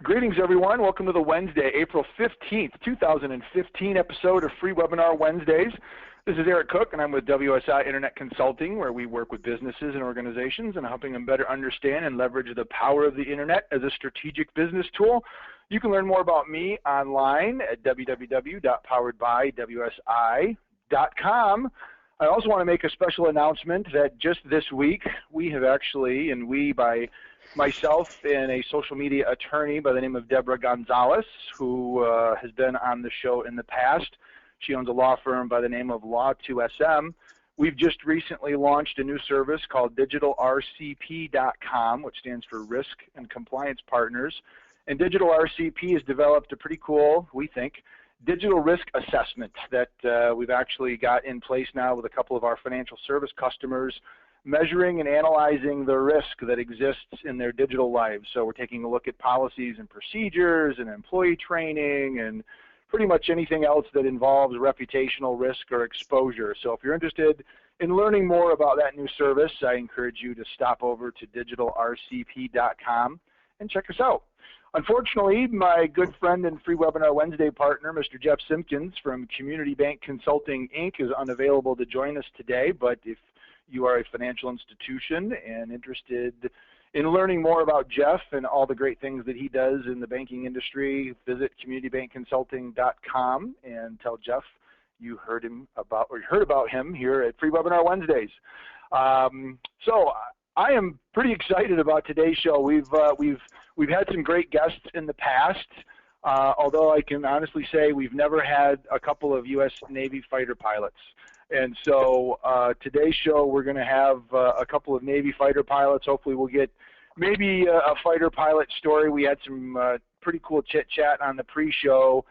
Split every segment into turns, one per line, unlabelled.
Greetings, everyone. Welcome to the Wednesday, April 15th, 2015 episode of Free Webinar Wednesdays. This is Eric Cook, and I'm with WSI Internet Consulting, where we work with businesses and organizations and helping them better understand and leverage the power of the Internet as a strategic business tool. You can learn more about me online at www.poweredbywsi.com. I also want to make a special announcement that just this week, we have actually, and we by myself and a social media attorney by the name of Deborah Gonzalez, who has been on the show in the past. She owns a law firm by the name of Law2SM. We've just recently launched a new service called DigitalRCP.com, which stands for Risk and Compliance Partners. And Digital RCP has developed a pretty cool, we think, digital risk assessment that we've actually got in place now with a couple of our financial service customers, measuring and analyzing the risk that exists in their digital lives. So we're taking a look at policies and procedures and employee training and pretty much anything else that involves reputational risk or exposure. So if you're interested in learning more about that new service, I encourage you to stop over to digitalrcp.com and check us out. Unfortunately, my good friend and Free Webinar Wednesday partner, Mr. Jeff Simpkins from Community Bank Consulting, Inc., is unavailable to join us today, but if you are a financial institution and interested in learning more about Jeff and all the great things that he does in the banking industry, visit communitybankconsulting.com and tell Jeff you heard about him here at Free Webinar Wednesdays. So I am pretty excited about today's show. We've had some great guests in the past, although I can honestly say we've never had a couple of U.S. Navy fighter pilots. And so today's show, we're going to have a couple of Navy fighter pilots. Hopefully we'll get maybe a fighter pilot story. We had some pretty cool chit-chat on the pre-show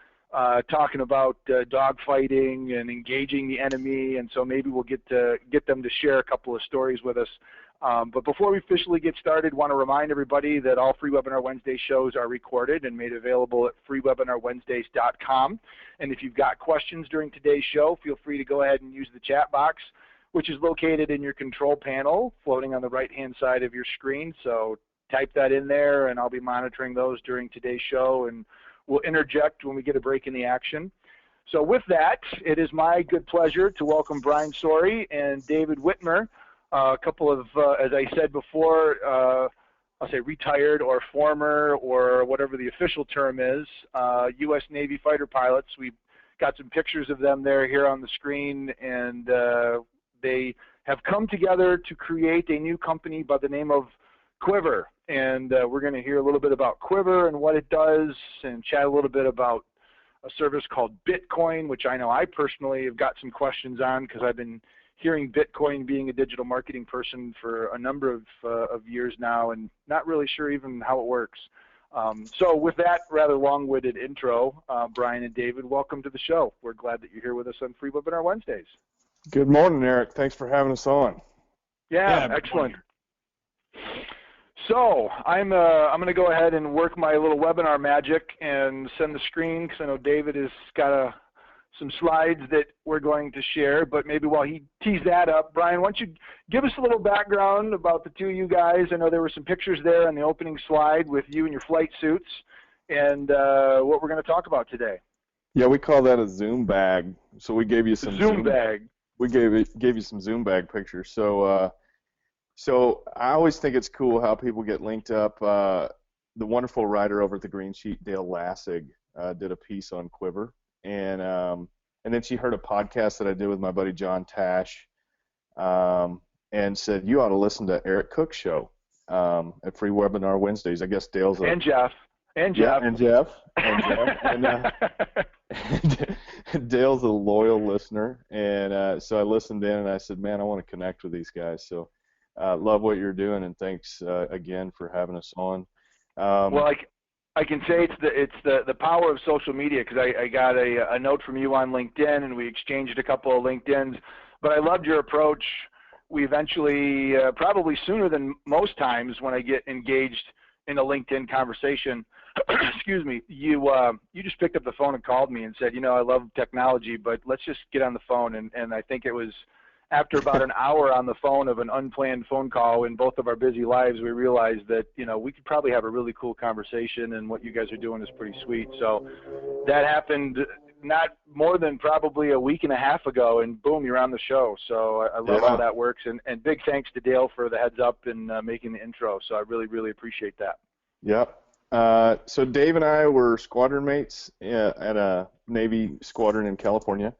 talking about dogfighting and engaging the enemy, and so maybe we'll get them to share a couple of stories with us. But before we officially get started, I want to remind everybody that all Free Webinar Wednesday shows are recorded and made available at freewebinarwednesdays.com. And if you've got questions during today's show, feel free to go ahead and use the chat box, which is located in your control panel, floating on the right-hand side of your screen. So type that in there, and I'll be monitoring those during today's show, and we'll interject when we get a break in the action. So with that, it is my good pleasure to welcome Bryan Sory and David Whitmer, a couple of, as I said before, I'll say retired or former or whatever the official term is, U.S. Navy fighter pilots. We've got some pictures of them there here on the screen, and they have come together to create a new company by the name of Qwyvr. And we're going to hear a little bit about Qwyvr and what it does, and chat a little bit about a service called Bitcoin, which I know I personally have got some questions on because I've been hearing Bitcoin, being a digital marketing person for a number of years now, and not really sure even how it works. So with that rather long-winded intro, Bryan and David, welcome to the show. We're glad that you're here with us on Free Webinar Wednesdays.
Good morning, Eric. Thanks for having us on.
Yeah, excellent. So I'm going to go ahead and work my little webinar magic and send the screen, because I know David has got some slides that we're going to share, but maybe while he tees that up, Bryan, why don't you give us a little background about the two of you guys? I know there were some pictures there on the opening slide with you in your flight suits, and what we're going to talk about today.
Yeah, we call that a Zoom bag. So we gave you some
Zoom bag.
We gave you some Zoom bag pictures. So so I always think it's cool how people get linked up. The wonderful writer over at the Green Sheet, Dale Lassig, did a piece on Qwyvr. And then she heard a podcast that I did with my buddy John Tash, and said, you ought to listen to Eric Cook's show at Free Webinar Wednesdays. I guess Dale's
and Jeff. And
Dale's a loyal listener, and so I listened in and I said, man, I want to connect with these guys. So love what you're doing, and thanks again for having us on.
Well, I can say it's the power of social media, because I got a note from you on LinkedIn, and we exchanged a couple of LinkedIns. But I loved your approach. We eventually, probably sooner than most times when I get engaged in a LinkedIn conversation, excuse me, you just picked up the phone and called me and said, you know, I love technology, but let's just get on the phone. And I think it was after about an hour on the phone of an unplanned phone call in both of our busy lives, we realized that, you know, we could probably have a really cool conversation, and what you guys are doing is pretty sweet. So that happened not more than probably a week and a half ago, and boom, you're on the show. So I love how that works, and big thanks to Dale for the heads up and making the intro. So I really, really appreciate that.
Yep. So Dave and I were squadron mates at a Navy squadron in California,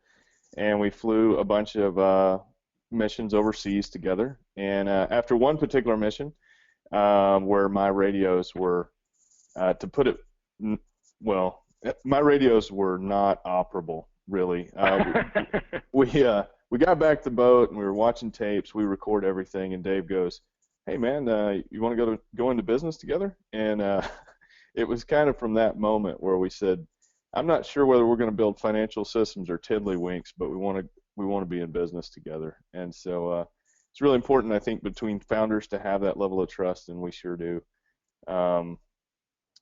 and we flew a bunch of missions overseas together. And after one particular mission, where my radios were, to put it, well, my radios were not operable, really. We got back to the boat, and we were watching tapes. We record everything, and Dave goes, "Hey, man, you want to go into business together?" And it was kind of from that moment where we said, "I'm not sure whether we're going to build financial systems or tiddlywinks, but we want to be in business together." And so it's really important, I think, between founders to have that level of trust, and we sure do.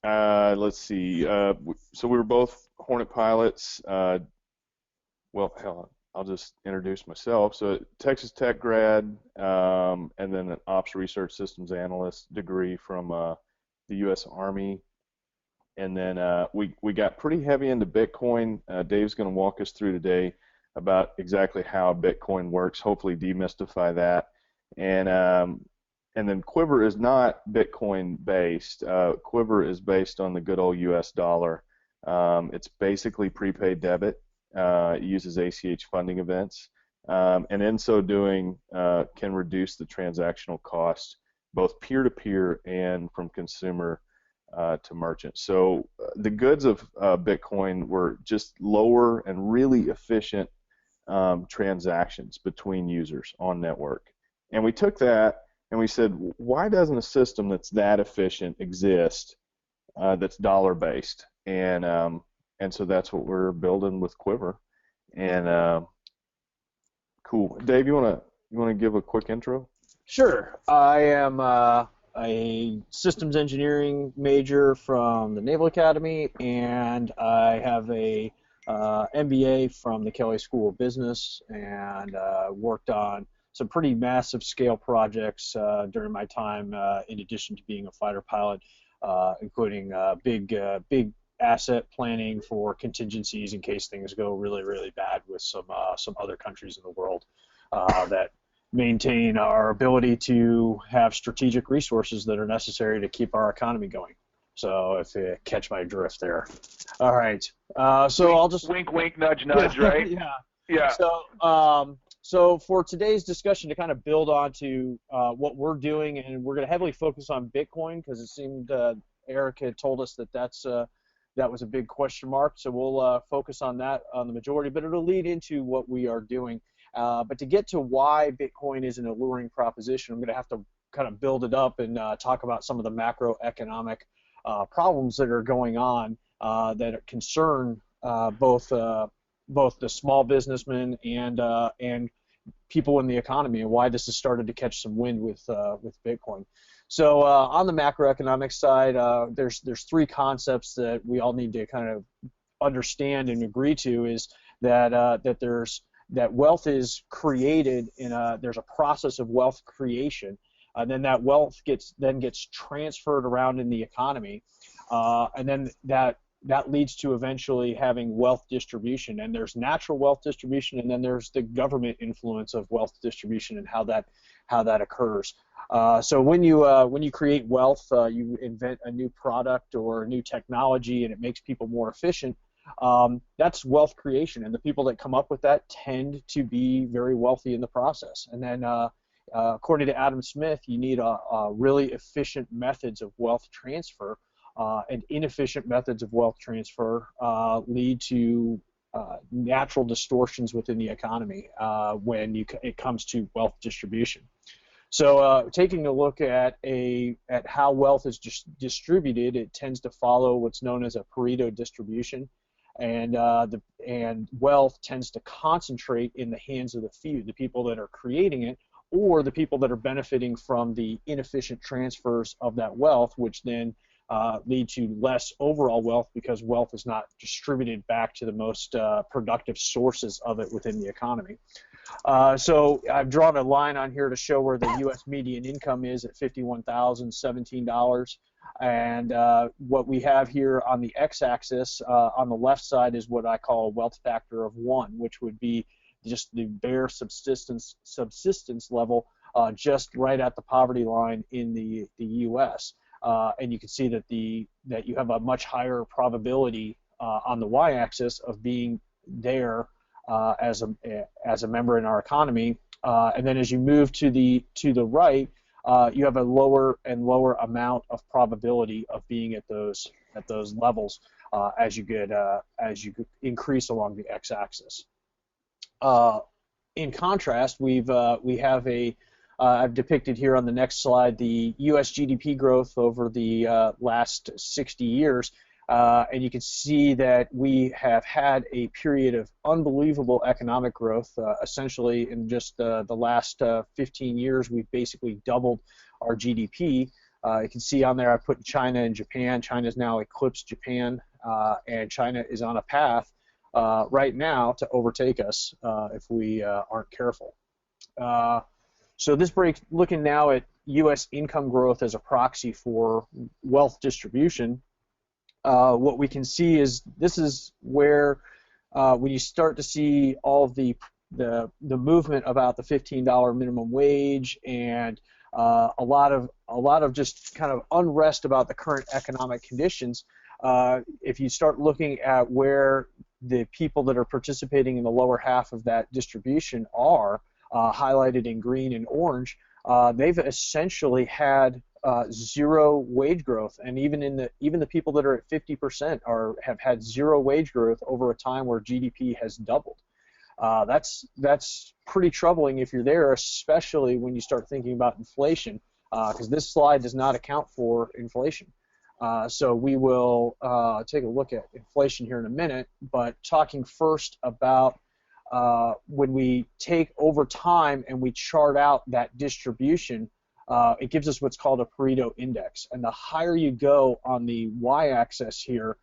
Let's see. So we were both Hornet pilots. Well, hell, I'll just introduce myself. So Texas Tech grad, and then an Ops Research Systems Analyst degree from the U.S. Army. And then we got pretty heavy into Bitcoin. Dave's going to walk us through today about exactly how Bitcoin works, hopefully demystify that. And then Qwyvr is not Bitcoin based. Qwyvr is based on the good old U.S. dollar. It's basically prepaid debit. It uses ACH funding events, and in so doing can reduce the transactional cost, both peer-to-peer and from consumer to merchant. So the goods of Bitcoin were just lower and really efficient transactions between users on network. And we took that and we said, why doesn't a system that's that efficient exist that's dollar-based? And so that's what we're building with Qwyvr. And cool. Dave, you wanna give a quick intro?
Sure. I am a systems engineering major from the Naval Academy, and I have a MBA from the Kelley School of Business, and worked on some pretty massive scale projects during my time, in addition to being a fighter pilot, including big asset planning for contingencies in case things go really, really bad with some other countries in the world that maintain our ability to have strategic resources that are necessary to keep our economy going. So if you catch my drift there. All right. So I'll just
wink, wink, nudge, nudge, right?
Yeah. So for today's discussion, to kind of build on to what we're doing, and we're going to heavily focus on Bitcoin because it seemed Eric had told us that that was a big question mark. So we'll focus on that on the majority, but it'll lead into what we are doing. But to get to why Bitcoin is an alluring proposition, I'm going to have to kind of build it up and talk about some of the macroeconomic problems that are going on that concern both the small businessmen and people in the economy, and why this has started to catch some wind with Bitcoin. So on the macroeconomic side, there's three concepts that we all need to kind of understand and agree to. Is that wealth is created there's a process of wealth creation, and then that wealth gets transferred around in the economy, and then that leads to eventually having wealth distribution. And there's natural wealth distribution, and then there's the government influence of wealth distribution and how that occurs. So when you create wealth, you invent a new product or a new technology, and it makes people more efficient. That's wealth creation, and the people that come up with that tend to be very wealthy in the process. And then, according to Adam Smith, you need a really efficient methods of wealth transfer, and inefficient methods of wealth transfer lead to natural distortions within the economy when it comes to wealth distribution. So taking a look at how wealth is distributed, it tends to follow what's known as a Pareto distribution, and wealth tends to concentrate in the hands of the few, the people that are creating it, or the people that are benefiting from the inefficient transfers of that wealth, which then lead to less overall wealth because wealth is not distributed back to the most productive sources of it within the economy. So I've drawn a line on here to show where the U.S. median income is at $51,017. And what we have here on the x-axis on the left side is what I call a wealth factor of 1, which would be just the bare subsistence level just right at the poverty line in the U.S. And you can see that that you have a much higher probability on the y-axis of being there as a member in our economy, and then as you move to the right, you have a lower and lower amount of probability of being at those levels as you increase along the x-axis. In contrast, we have I've depicted here on the next slide the U.S. GDP growth over the last 60 years. And you can see that we have had a period of unbelievable economic growth. Essentially, in just the last 15 years, we've basically doubled our GDP. You can see on there I put China and Japan. China's now eclipsed Japan, and China is on a path right now to overtake us if we aren't careful. So this breaks, looking now at U.S. income growth as a proxy for wealth distribution. What we can see is this is where when you start to see all of the movement about the $15 minimum wage and a lot of just kind of unrest about the current economic conditions. If you start looking at where the people that are participating in the lower half of that distribution are highlighted in green and orange, they've essentially had zero wage growth, and even the people that are at 50% have had zero wage growth over a time where GDP has doubled. That's pretty troubling if you're there, especially when you start thinking about inflation, because this slide does not account for inflation. So we will take a look at inflation here in a minute, but talking first about when we take over time and we chart out that distribution, it gives us what's called a Pareto Index. And the higher you go on the y-axis here,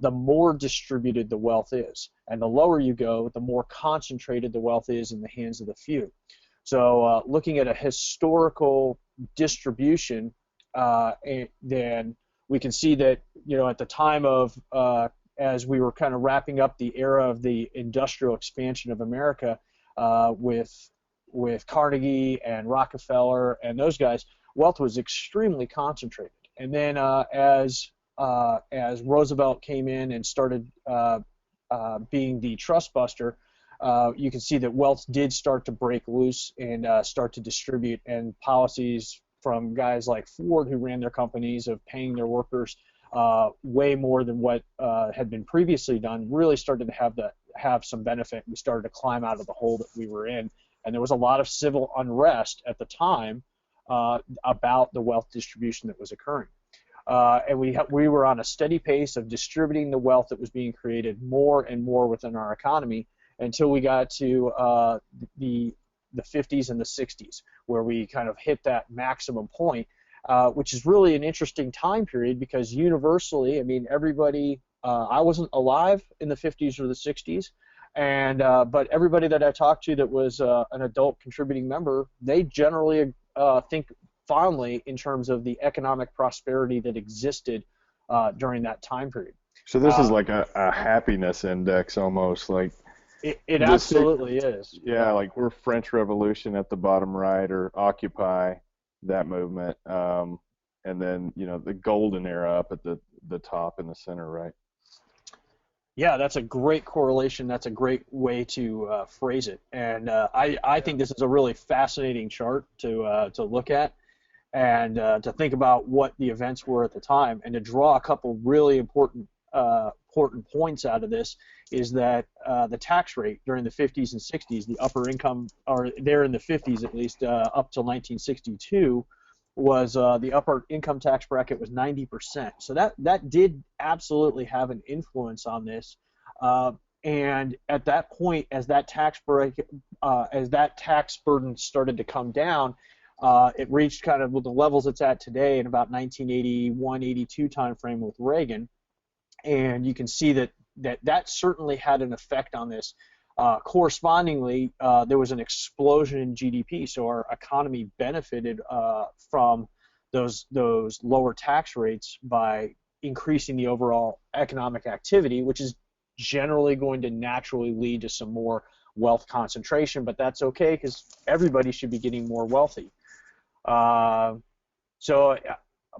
the more distributed the wealth is. And the lower you go, the more concentrated the wealth is in the hands of the few. So looking at a historical distribution, then we can see that, at the time of, as we were kind of wrapping up the era of the industrial expansion of America with Carnegie and Rockefeller and those guys, wealth was extremely concentrated. And then as Roosevelt came in and started being the trust buster, you can see that wealth did start to break loose and start to distribute, and policies from guys like Ford, who ran their companies, of paying their workers way more than what had been previously done, really started to have some benefit. We started to climb out of the hole that we were in, and there was a lot of civil unrest at the time about the wealth distribution that was occurring. And we were on a steady pace of distributing the wealth that was being created more and more within our economy until we got to the 50s and the 60s, where we kind of hit that maximum point, which is really an interesting time period because universally, I mean, everybody, I wasn't alive in the 50s or the 60s, but everybody that I talked to that was an adult contributing member, they generally think fondly in terms of the economic prosperity that existed during that time period.
So this is like a happiness index almost, like
it absolutely is.
Yeah, like we're French Revolution at the bottom right, or Occupy, that movement, and then the golden era up at the top in the center, right?
Yeah, that's a great correlation. That's a great way to phrase it, and I think this is a really fascinating chart to look at, and to think about what the events were at the time, and to draw a couple really important points out of this is that the tax rate during the 50s and 60s, the upper income, or there in the 50s at least, up till 1962, was the upper income tax bracket was 90%. So that did absolutely have an influence on this. And at that point, as that tax burden started to come down, it reached kind of the levels it's at today in about 1981-82 timeframe with Reagan. And you can see that certainly had an effect on this. Correspondingly, there was an explosion in GDP, so our economy benefited from those lower tax rates by increasing the overall economic activity, which is generally going to naturally lead to some more wealth concentration, but that's okay because everybody should be getting more wealthy. So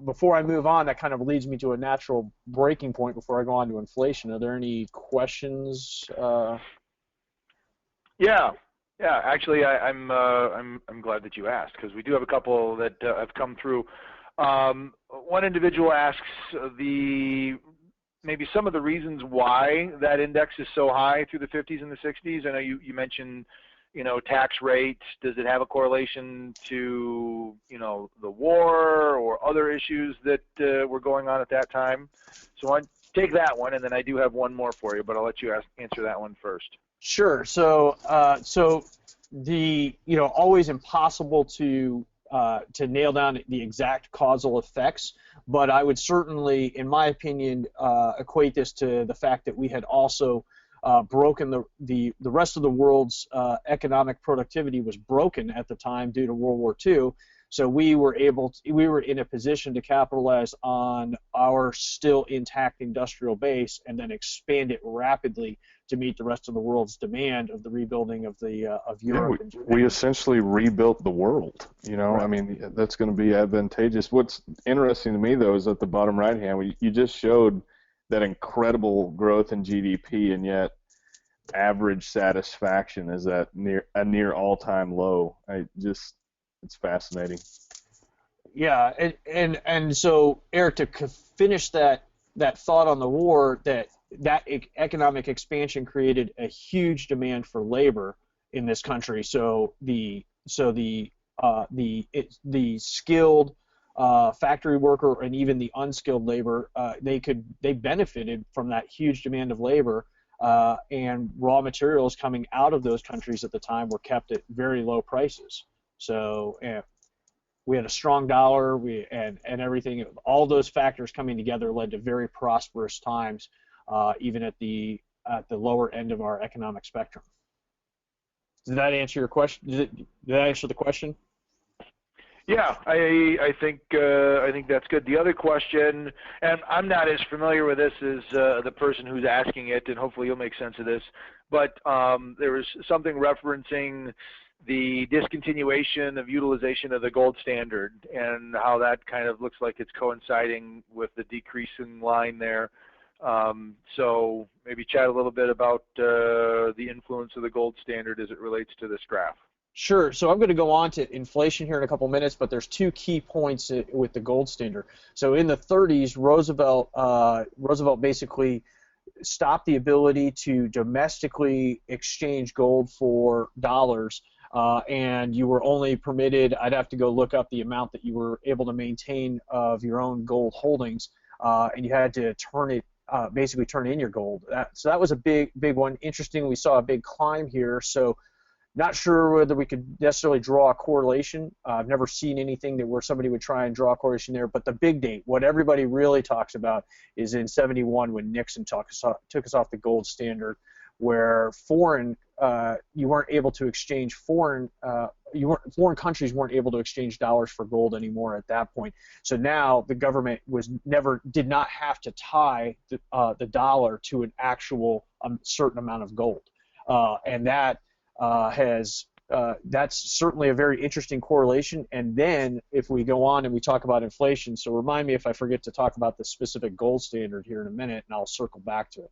before I move on, that kind of leads me to a natural breaking point before I go on to inflation. Are there any questions?
Yeah. Actually, I'm glad that you asked because we do have a couple that have come through. One individual asks maybe some of the reasons why that index is so high through the 50s and the 60s. I know you mentioned, tax rates. Does it have a correlation to, the war or other issues that were going on at that time? So I take that one, and then I do have one more for you, but I'll let you answer that one first.
Sure. So always impossible to nail down the exact causal effects, but I would certainly, in my opinion, equate this to the fact that we had also broken the rest of the world's economic productivity was broken at the time due to World War II. So we were in a position to capitalize on our still intact industrial base and then expand it rapidly to meet the rest of the world's demand of the rebuilding of Europe.
Yeah, we essentially rebuilt the world. Right. I mean, that's going to be advantageous. What's interesting to me, though, is at the bottom right hand, you just showed that incredible growth in GDP, and yet average satisfaction is at a near all-time low. It's fascinating.
Yeah, and so Eric, to finish that thought on the war, that economic expansion created a huge demand for labor in this country. So the skilled factory worker and even the unskilled labor, they benefited from that huge demand of labor, and raw materials coming out of those countries at the time were kept at very low prices. So we had a strong dollar, and everything. All those factors coming together led to very prosperous times, even at the lower end of our economic spectrum. Did that answer your question? Did that answer the question?
Yeah, I think that's good. The other question, and I'm not as familiar with this as the person who's asking it, and hopefully you'll make sense of this, but there was something referencing the discontinuation of utilization of the gold standard and how that kind of looks like it's coinciding with the decreasing line there. So maybe chat a little bit about the influence of the gold standard as it relates to this graph.
Sure. So I'm going to go on to inflation here in a couple minutes, but there's two key points with the gold standard. So in the 30s, Roosevelt basically stopped the ability to domestically exchange gold for dollars, and you were only permitted, I'd have to go look up the amount that you were able to maintain of your own gold holdings, and you had to basically turn in your gold. So that was a big one. Interesting, we saw a big climb here. So not sure whether we could necessarily draw a correlation. I've never seen anything where somebody would try and draw a correlation there. But the big date, what everybody really talks about, is in '71 when Nixon took us off the gold standard, where you weren't able to exchange foreign countries weren't able to exchange dollars for gold anymore at that point. So now the government did not have to tie the dollar to an actual certain amount of gold, and that's certainly a very interesting correlation. And then if we go on and we talk about inflation, so remind me if I forget to talk about the specific gold standard here in a minute, and I'll circle back to it.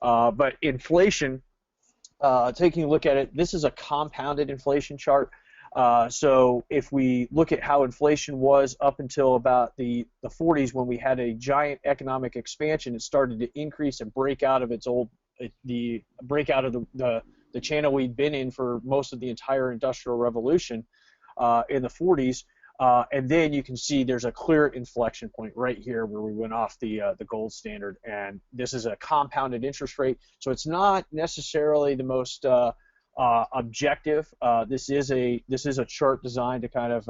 But inflation, taking a look at it, this is a compounded inflation chart. So if we look at how inflation was up until about the 40s, when we had a giant economic expansion, it started to increase and break out of the channel we'd been in for most of the entire Industrial Revolution in the 40s. And then you can see there's a clear inflection point right here where we went off the gold standard, and this is a compounded interest rate, so it's not necessarily the most objective. This is a chart designed to kind of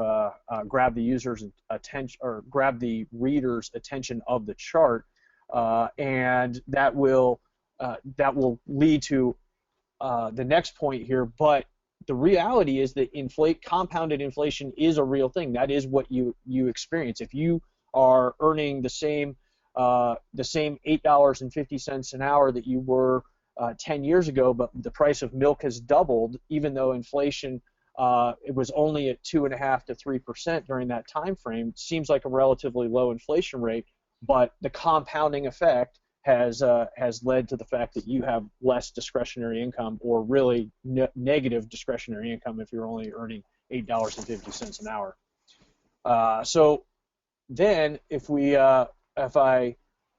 grab the user's attention, or grab the reader's attention of the chart, and that will lead to the next point here, but the reality is that compounded inflation is a real thing. That is what you experience. If you are earning the same $8.50 an hour that you were 10 years ago, but the price of milk has doubled, even though inflation it was only at 2.5% to 3% during that time frame, seems like a relatively low inflation rate, but the compounding effect has led to the fact that you have less discretionary income, or really negative discretionary income if you're only earning $8.50 an hour. So then, did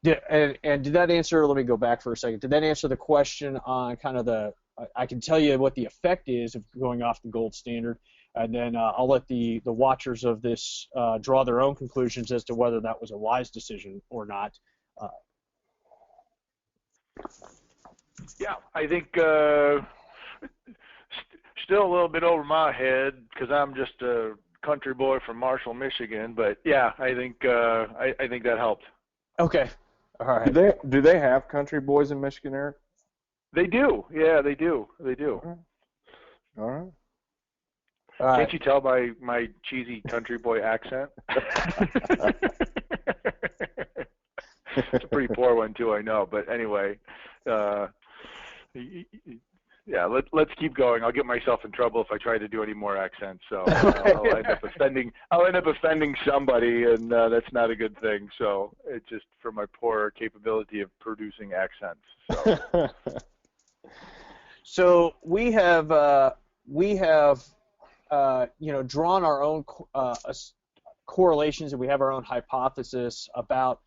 that answer? Let me go back for a second. Did that answer the question on kind of I can tell you what the effect is of going off the gold standard, and then I'll let the watchers of this draw their own conclusions as to whether that was a wise decision or not.
Yeah, I think still a little bit over my head because I'm just a country boy from Marshall, Michigan. But yeah, I think that helped.
Okay, all right.
Do they have country boys in Michigan, Eric?
They do. Yeah, they do. They do.
All right.
Can't you tell by my cheesy country boy accent? It's a pretty poor one too, I know. But anyway, yeah. Let's keep going. I'll get myself in trouble if I try to do any more accents. So I'll end up offending somebody, and that's not a good thing. So it's just for my poor capability of producing accents. So,
so we have drawn our own correlations, and we have our own hypothesis about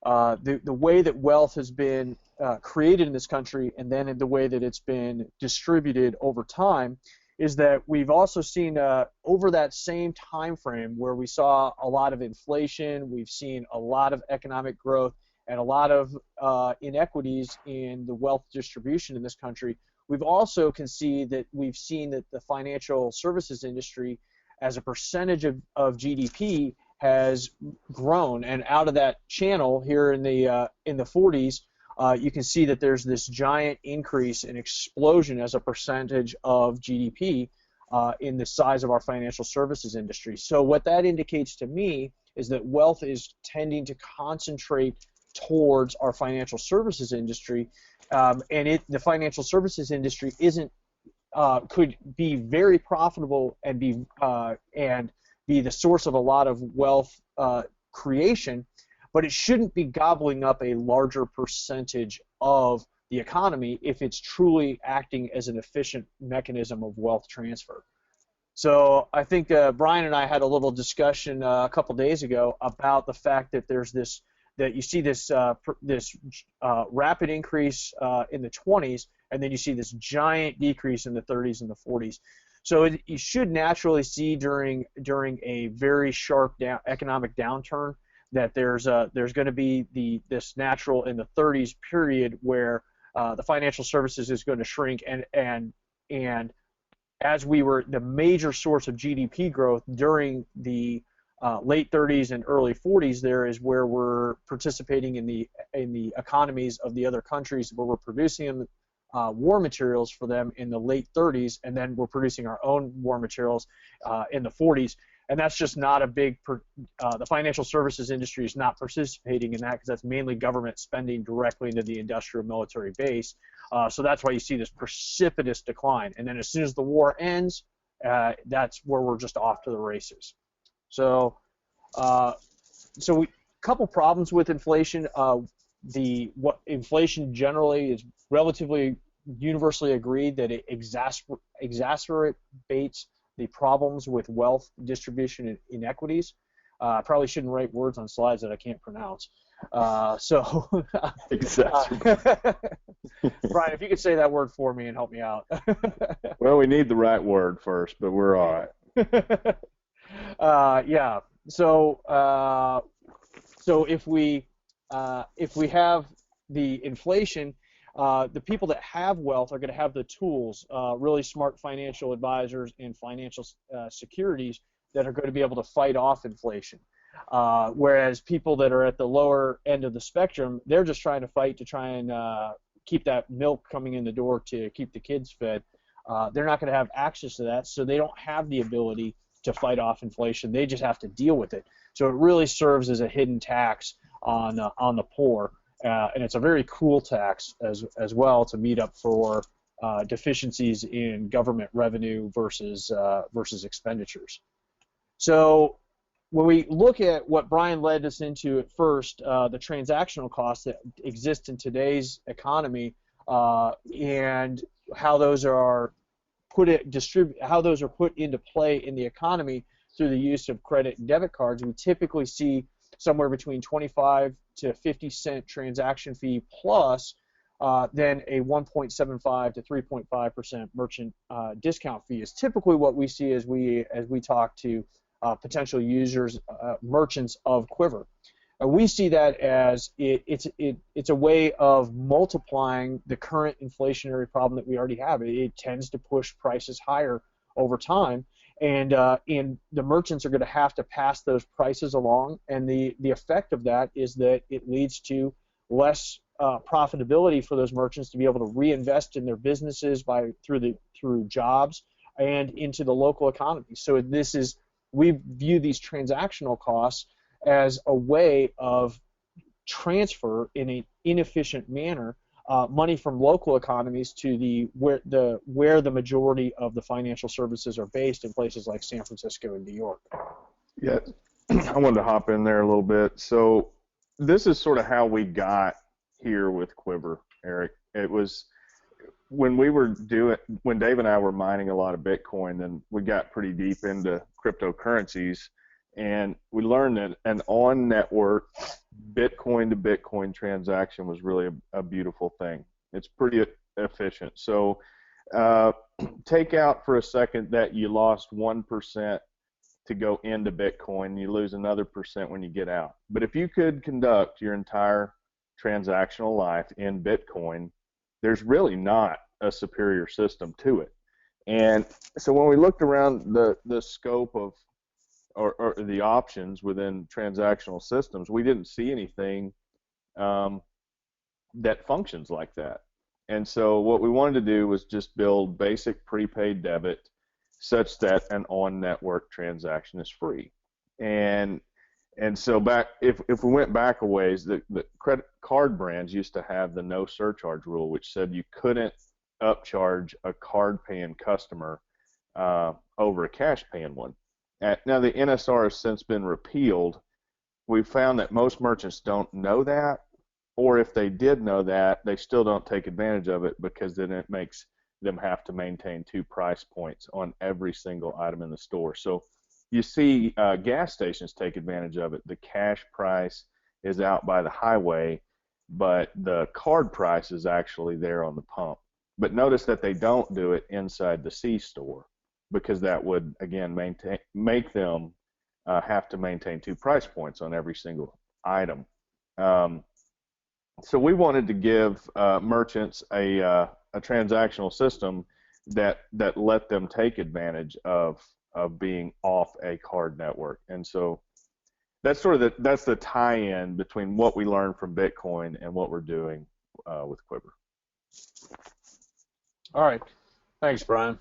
the way that wealth has been created in this country, and then in the way that it's been distributed over time, is that we've also seen over that same time frame where we saw a lot of inflation, we've seen a lot of economic growth, and a lot of inequities in the wealth distribution in this country. We've also seen that the financial services industry, as a percentage of GDP, has grown, and out of that channel here in the 40s, you can see that there's this giant increase and explosion as a percentage of GDP in the size of our financial services industry. So what that indicates to me is that wealth is tending to concentrate towards our financial services industry, and the financial services industry could be very profitable and be the source of a lot of wealth creation, but it shouldn't be gobbling up a larger percentage of the economy if it's truly acting as an efficient mechanism of wealth transfer. So I think Bryan and I had a little discussion a couple days ago about the fact that you see this rapid increase in the 20s, and then you see this giant decrease in the 30s and the 40s. So you should naturally see during a very sharp economic downturn that there's going to be this natural in the 30s period where the financial services is going to shrink, and as we were the major source of GDP growth during the late 30s and early 40s, there is where we're participating in the economies of the other countries, where we're producing war materials for them in the late 30s, and then we're producing our own war materials in the 40s. And that's just not a big, the financial services industry is not participating in that, because that's mainly government spending directly into the industrial military base. So that's why you see this precipitous decline. And then as soon as the war ends, that's where we're just off to the races. So couple problems with inflation. Inflation generally is relatively universally agreed that it exacerbates the problems with wealth distribution and inequities. I probably shouldn't write words on slides that I can't pronounce. Bryan, if you could say that word for me and help me out.
Well, we need the right word first, but we're all right.
Yeah. So if we have the inflation, the people that have wealth are going to have the tools, really smart financial advisors and financial securities that are going to be able to fight off inflation. Whereas people that are at the lower end of the spectrum, they're just trying to fight to try and keep that milk coming in the door to keep the kids fed. They're not going to have access to that, so they don't have the ability to fight off inflation. They just have to deal with it. So it really serves as a hidden tax on the poor, and it's a very cool tax as well to meet up for deficiencies in government revenue versus expenditures. So when we look at what Bryan led us into at first, the transactional costs that exist in today's economy, and how those are put into play in the economy through the use of credit and debit cards, we typically see somewhere between 25 to 50 cent transaction fee plus then a 1.75 to 3.5% merchant discount fee is typically what we see as we talk to potential users, merchants of Qwyvr. We see that as it's a way of multiplying the current inflationary problem that we already have. It tends to push prices higher over time, and the merchants are going to have to pass those prices along, and the effect of that is that it leads to less profitability for those merchants to be able to reinvest in their businesses through jobs and into the local economy. So we view these transactional costs as a way of transfer in an inefficient manner money from local economies to where the majority of the financial services are based in places like San Francisco and New York.
Yeah, I wanted to hop in there a little bit. So this is sort of how we got here with Qwyvr, Eric. It was when Dave and I were mining a lot of Bitcoin, and we got pretty deep into cryptocurrencies, and we learned that an on-network Bitcoin to Bitcoin transaction was really a beautiful thing. It's pretty efficient. So take out for a second that you lost 1% to go into Bitcoin, you lose another percent when you get out. But if you could conduct your entire transactional life in Bitcoin, there's really not a superior system to it. And so when we looked around the scope of or the options within transactional systems, we didn't see anything that functions like that. And so what we wanted to do was just build basic prepaid debit such that an on-network transaction is free. And so if we went back a ways, the credit card brands used to have the no surcharge rule, which said you couldn't upcharge a card-paying customer over a cash-paying one. Now the NSR has since been repealed. We've found that most merchants don't know that, or if they did know that, they still don't take advantage of it because then it makes them have to maintain 2 price points on every single item in the store. So you see gas stations take advantage of it. The cash price is out by the highway, but the card price is actually there on the pump. But notice that they don't do it inside the C store, because that would, again, make them have to maintain 2 price points on every single item. So we wanted to give merchants a transactional system that let them take advantage of being off a card network. And so that's sort of that's the tie-in between what we learned from Bitcoin and what we're doing with Qwyvr.
All right, thanks, Bryan.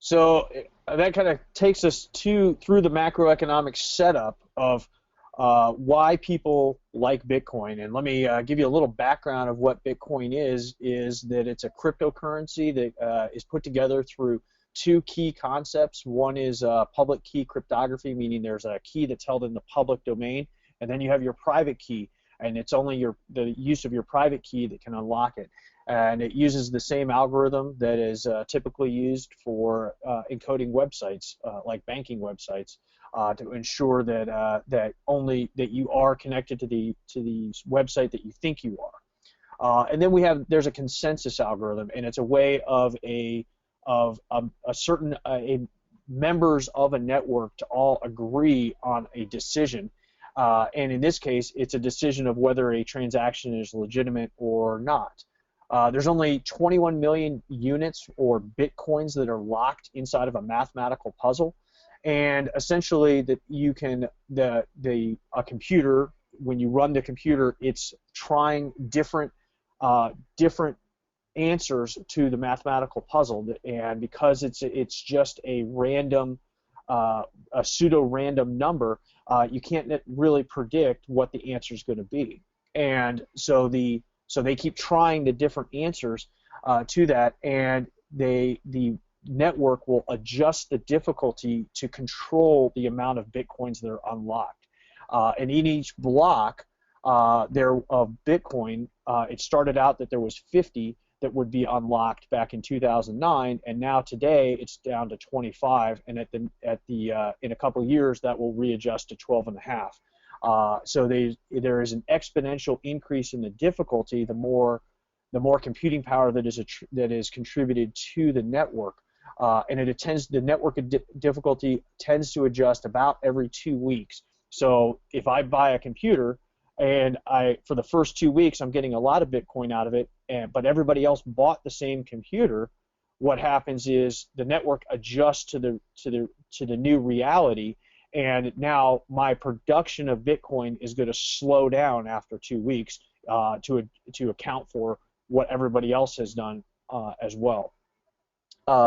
So that kind of takes us through the macroeconomic setup of why people like Bitcoin. And let me give you a little background of what Bitcoin is that it's a cryptocurrency that is put together through 2 key concepts. One is public key cryptography, meaning there's a key that's held in the public domain, and then you have your private key, and it's only the use of your private key that can unlock it. And it uses the same algorithm that is typically used for encoding websites, like banking websites, to ensure that you are connected to the website that you think you are. And then there's a consensus algorithm, and it's a way of certain members of a network to all agree on a decision. And in this case, it's a decision of whether a transaction is legitimate or not. There's only 21 million units or bitcoins that are locked inside of a mathematical puzzle, and essentially that you can a computer, when you run the computer, it's trying different different answers to the mathematical puzzle, and because it's just a random, a pseudo-random number, you can't really predict what the answer is going to be, and so they keep trying the different answers to that, and the network will adjust the difficulty to control the amount of bitcoins that are unlocked, and in each block there of Bitcoin, it started out that there was 50 that would be unlocked back in 2009, and now today it's down to 25, and in a couple of years that will readjust to 12 and a half. So there is an exponential increase in the difficulty the more computing power that is contributed to the network, and the network difficulty tends to adjust about every 2 weeks. So if I buy a computer and for the first 2 weeks I'm getting a lot of Bitcoin out of it, but everybody else bought the same computer, what happens is the network adjusts to the new reality, and now my production of Bitcoin is going to slow down after 2 weeks to account for what everybody else has done as well.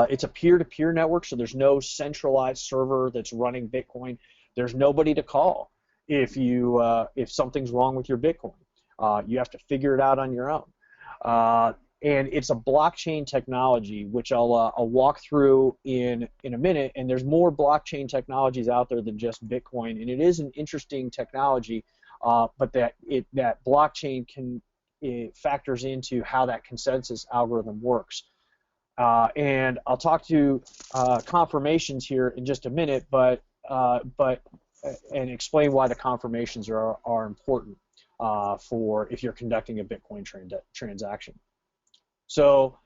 It's a peer-to-peer network, so there's no centralized server that's running Bitcoin. There's nobody to call if something's wrong with your Bitcoin. You have to figure it out on your own. And it's a blockchain technology, which I'll walk through in a minute. And there's more blockchain technologies out there than just Bitcoin, and it is an interesting technology, but that blockchain factors into how that consensus algorithm works. And I'll talk to confirmations here in just a minute, and explain why the confirmations are important for if you're conducting a Bitcoin transaction. So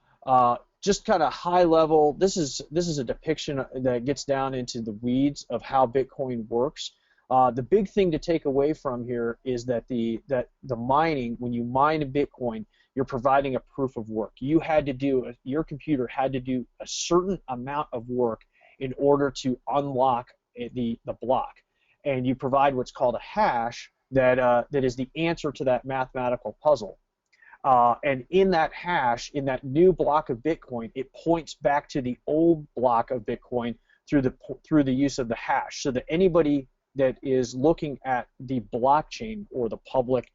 just kind of high level, this is a depiction that gets down into the weeds of how Bitcoin works. The big thing to take away from here is that the mining, when you mine a Bitcoin, you're providing a proof of work. Your computer had to do a certain amount of work in order to unlock the block, and you provide what's called a hash that is the answer to that mathematical puzzle. And in that hash, in that new block of Bitcoin, it points back to the old block of Bitcoin through the use of the hash, so that anybody that is looking at the blockchain or the public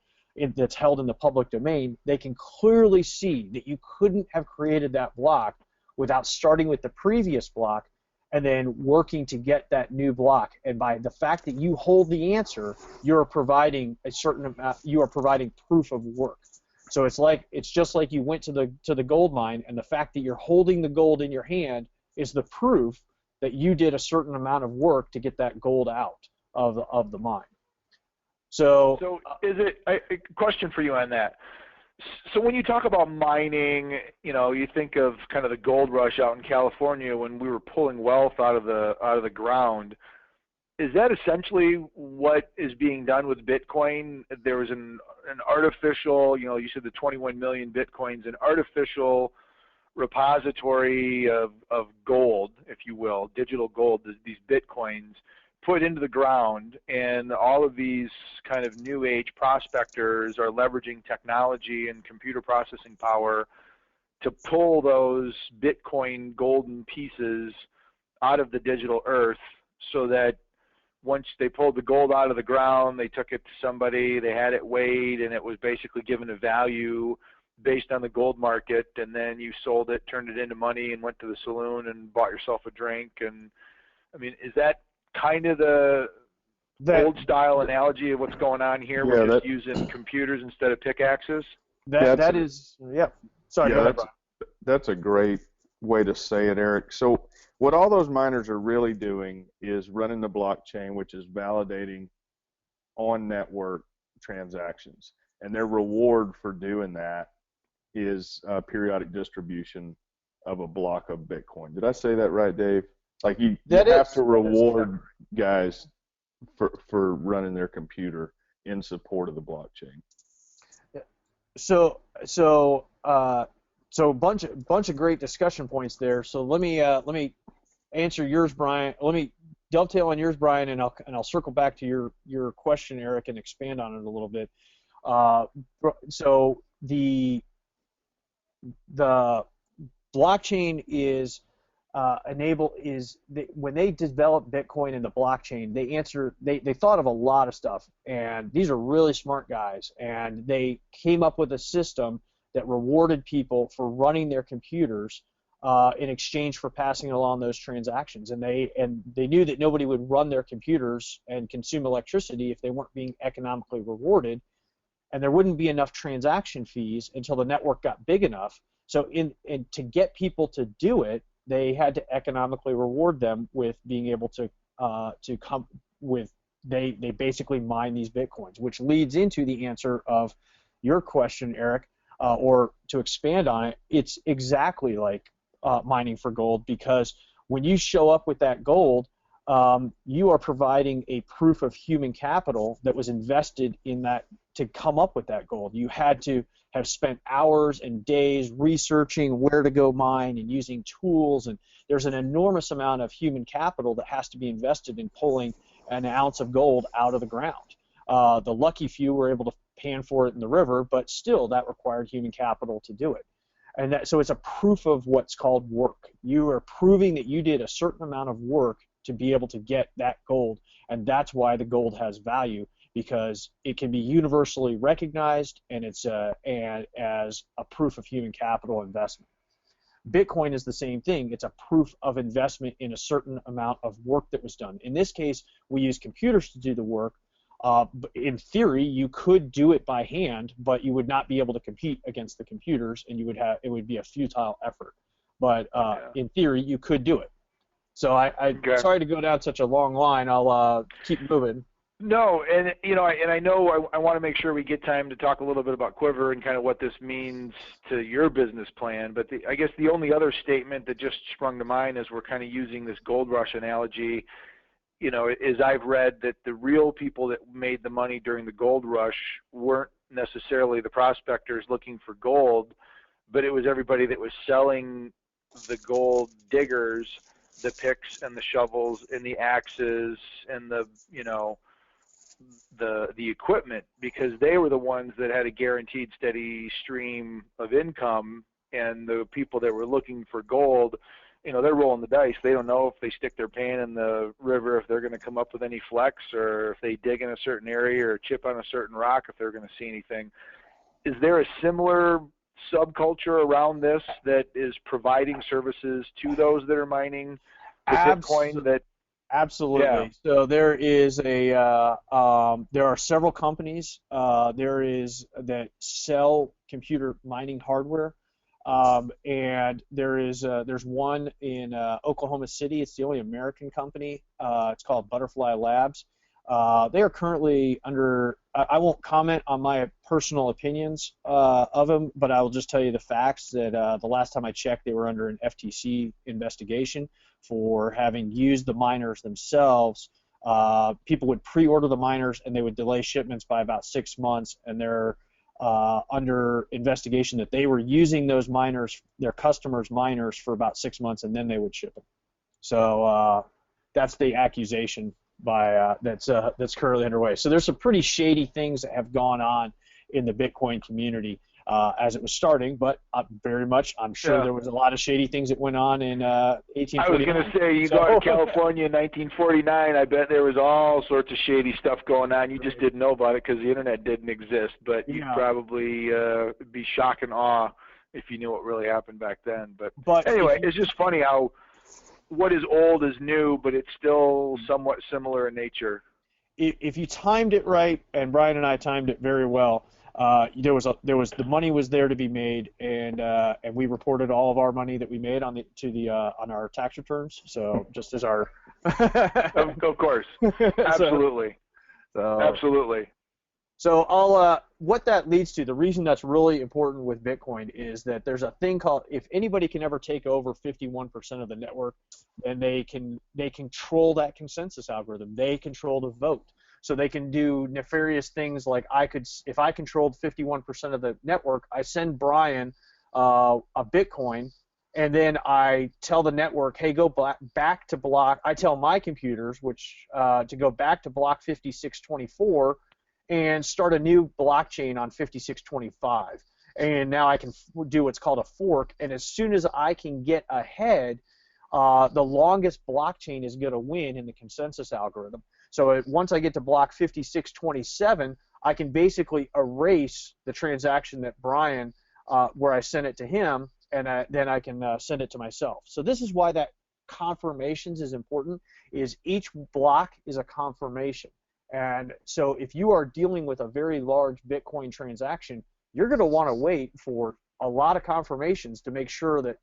that's held in the public domain, they can clearly see that you couldn't have created that block without starting with the previous block and then working to get that new block. And by the fact that you hold the answer, you're providing a certain amount. You are providing proof of work. So it's just like you went to the gold mine, and the fact that you're holding the gold in your hand is the proof that you did a certain amount of work to get that gold out of the mine. So
is it a question for you on that? So when you talk about mining, you think of kind of the gold rush out in California when we were pulling wealth out of the ground. Is that essentially what is being done with Bitcoin? There was an artificial, you said the 21 million Bitcoins, an artificial repository of gold, if you will, digital gold, these Bitcoins put into the ground, and all of these kind of new age prospectors are leveraging technology and computer processing power to pull those Bitcoin golden pieces out of the digital earth, so that once they pulled the gold out of the ground, they took it to somebody, they had it weighed, and it was basically given a value based on the gold market, and then you sold it, turned it into money, and went to the saloon and bought yourself a drink. And I mean, is that kind of the old style analogy of what's going on here?
Yeah,
We're just using computers instead of pickaxes?
That is, yeah. Sorry, go ahead, Brian.
That's a great way to say it, Eric. So what all those miners are really doing is running the blockchain, which is validating on-network transactions. And their reward for doing that is a periodic distribution of a block of Bitcoin. Did I say that right, Dave? Like you have to reward guys for running their computer in support of the blockchain.
So a bunch of great discussion points there. So let me answer yours, Brian. Let me dovetail on yours, Brian, and I'll circle back to your question, Eric, and expand on it a little bit. So the blockchain is when they developed Bitcoin and the blockchain, they thought of a lot of stuff, and these are really smart guys, and they came up with a system that rewarded people for running their computers in exchange for passing along those transactions, and they knew that nobody would run their computers and consume electricity if they weren't being economically rewarded, and there wouldn't be enough transaction fees until the network got big enough. So to get people to do it, they had to economically reward them with being able to come with they basically mine these bitcoins, which leads into the answer of your question, Eric, or to expand on it. It's exactly like mining for gold, because when you show up with that gold, you are providing a proof of human capital that was invested in that to come up with that gold. You had to have spent hours and days researching where to go mine and using tools, and there's an enormous amount of human capital that has to be invested in pulling an ounce of gold out of the ground. The lucky few were able to pan for it in the river, but still that required human capital to do it. And so it's a proof of what's called work. You are proving that you did a certain amount of work to be able to get that gold, and that's why the gold has value, because it can be universally recognized, and it's and as a proof of human capital investment. Bitcoin is the same thing. It's a proof of investment in a certain amount of work that was done. In this case, we use computers to do the work. In theory, you could do it by hand, but you would not be able to compete against the computers, and it would be a futile effort. But in theory, you could do it. So sorry to go down such a long line. I'll keep moving.
No, and I know I want to make sure we get time to talk a little bit about Qwyvr and kind of what this means to your business plan. But I guess the only other statement that just sprung to mind as we're kind of using this gold rush analogy, is I've read that the real people that made the money during the gold rush weren't necessarily the prospectors looking for gold, but it was everybody that was selling the gold diggers the picks and the shovels and the axes and the equipment, because they were the ones that had a guaranteed steady stream of income. And the people that were looking for gold, they're rolling the dice. They don't know if they stick their pan in the river if they're going to come up with any flex, or if they dig in a certain area or chip on a certain rock if they're going to see anything. Is there a similar subculture around this that is providing services to those that are mining the Bitcoin?
Absolutely.
Yeah.
So there are several companies that sell computer mining hardware, and there's one in Oklahoma City. It's the only American company. It's called Butterfly Labs. They are currently under. I won't comment on my personal opinions of them, but I will just tell you the facts that the last time I checked, they were under an FTC investigation for having used the miners themselves. People would pre-order the miners, and they would delay shipments by about 6 months, and they're under investigation that they were using those miners, their customers' miners, for about 6 months, and then they would ship them. So that's the accusation that's currently underway. So there's some pretty shady things that have gone on in the Bitcoin community as it was starting, but I'm sure there was a lot of shady things that went on in 1849.
I was going to say, go to California in 1949, I bet there was all sorts of shady stuff going on. You just didn't know about it because the internet didn't exist, but you'd probably be shock and awe if you knew what really happened back then. But anyway, it's just funny how what is old is new, but it's still somewhat similar in nature.
If you timed it right, and Bryan and I timed it very well, the money was there to be made, and we reported all of our money that we made on our tax returns. So just as our
of course, absolutely, absolutely.
So what that leads to, the reason that's really important with Bitcoin is that there's a thing called, if anybody can ever take over 51% of the network, then they control that consensus algorithm. They control the vote. So they can do nefarious things like if I controlled 51% of the network, I send Bryan a Bitcoin, and then I tell the network, hey, go back to block. I tell my computers to go back to block 5624 and start a new blockchain on 5625. and now I can do what's called a fork. And as soon as I can get ahead, the longest blockchain is going to win in the consensus algorithm. So once I get to block 5627, I can basically erase the transaction that Bryan, where I sent it to him, and then I can send it to myself. So this is why that confirmations is important, is each block is a confirmation. And so if you are dealing with a very large Bitcoin transaction, you're going to want to wait for a lot of confirmations to make sure that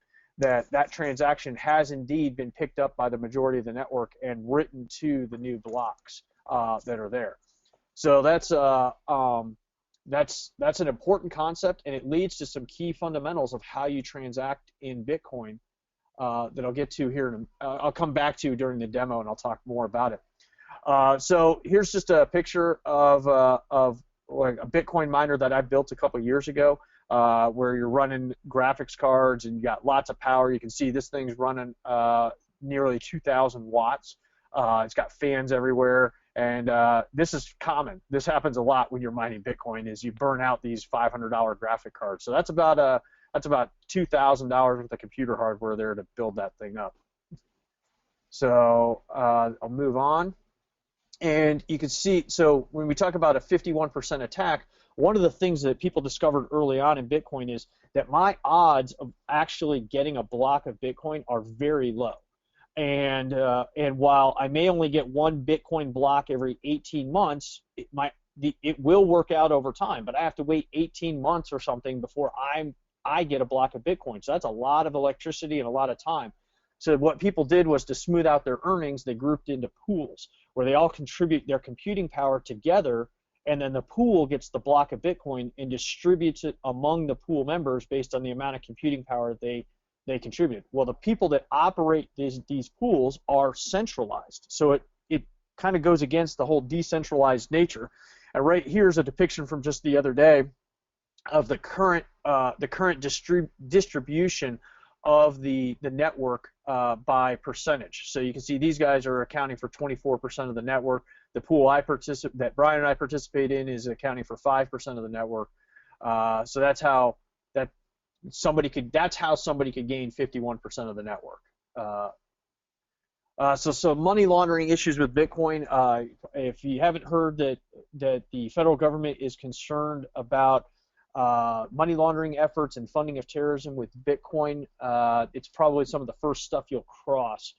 that transaction has indeed been picked up by the majority of the network and written to the new blocks that are there. So that's an important concept, and it leads to some key fundamentals of how you transact in Bitcoin that I'll get to here. I'll come back to during the demo, and I'll talk more about it. So here's just a picture of like a Bitcoin miner that I built a couple years ago, where you're running graphics cards and you got lots of power. You can see this thing's running nearly 2,000 watts. It's got fans everywhere, and this is common. This happens a lot when you're mining Bitcoin, is you burn out these $500 graphic cards. So that's about $2,000 worth of computer hardware there to build that thing up. So I'll move on. And you can see, so when we talk about a 51% attack, one of the things that people discovered early on in Bitcoin is that my odds of actually getting a block of Bitcoin are very low. And while I may only get one Bitcoin block every 18 months, it will work out over time. But I have to wait 18 months or something before I get a block of Bitcoin. So that's a lot of electricity and a lot of time. So what people did was, to smooth out their earnings, they grouped into pools where they all contribute their computing power together, and then the pool gets the block of Bitcoin and distributes it among the pool members based on the amount of computing power they contribute. Well, the people that operate these pools are centralized, so it kind of goes against the whole decentralized nature. And right here is a depiction from just the other day of the current distribution of the network by percentage. So you can see these guys are accounting for 24% of the network. The pool that Bryan and I participate in is accounting for 5% of the network. So that's how somebody could gain 51% of the network. So money laundering issues with Bitcoin. If you haven't heard that the federal government is concerned about money laundering efforts and funding of terrorism with Bitcoin, it's probably some of the first stuff you'll cross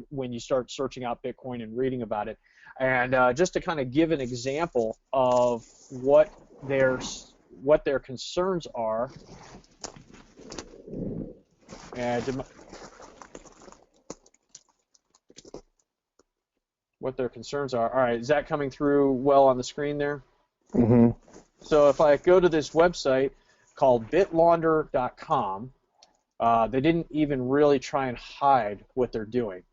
when you start searching out Bitcoin and reading about it. And just to kind of give an example of what their concerns are, All right, is that coming through well on the screen there?
Mm-hmm.
So if I go to this website called bitlaunder.com, they didn't even really try and hide what they're doing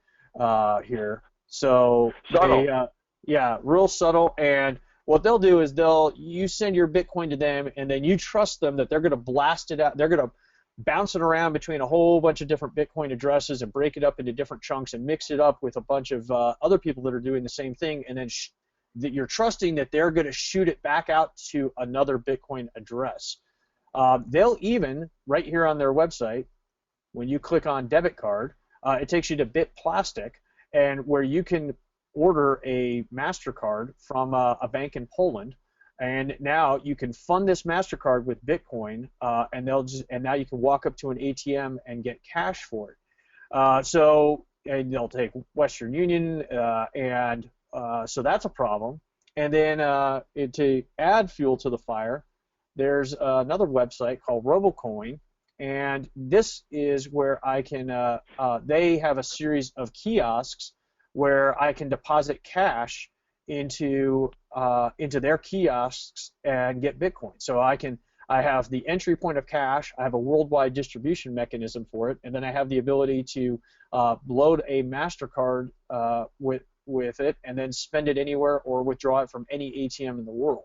here. So
subtle.
Yeah, real subtle. And what they'll do is you send your Bitcoin to them, and then you trust them that they're going to blast it out. They're going to bounce it around between a whole bunch of different Bitcoin addresses and break it up into different chunks and mix it up with a bunch of other people that are doing the same thing, and then that you're trusting that they're going to shoot it back out to another Bitcoin address. They'll even, right here on their website, when you click on debit card, it takes you to BitPlastic, and where you can order a MasterCard from a bank in Poland, and now you can fund this MasterCard with Bitcoin, and now you can walk up to an ATM and get cash for it. And they'll take Western Union, so that's a problem. And then to add fuel to the fire, there's another website called RoboCoin, and this is where I can. They have a series of kiosks where I can deposit cash into their kiosks and get Bitcoin. So I have the entry point of cash, I have a worldwide distribution mechanism for it, and then I have the ability to load a MasterCard with it and then spend it anywhere or withdraw it from any ATM in the world.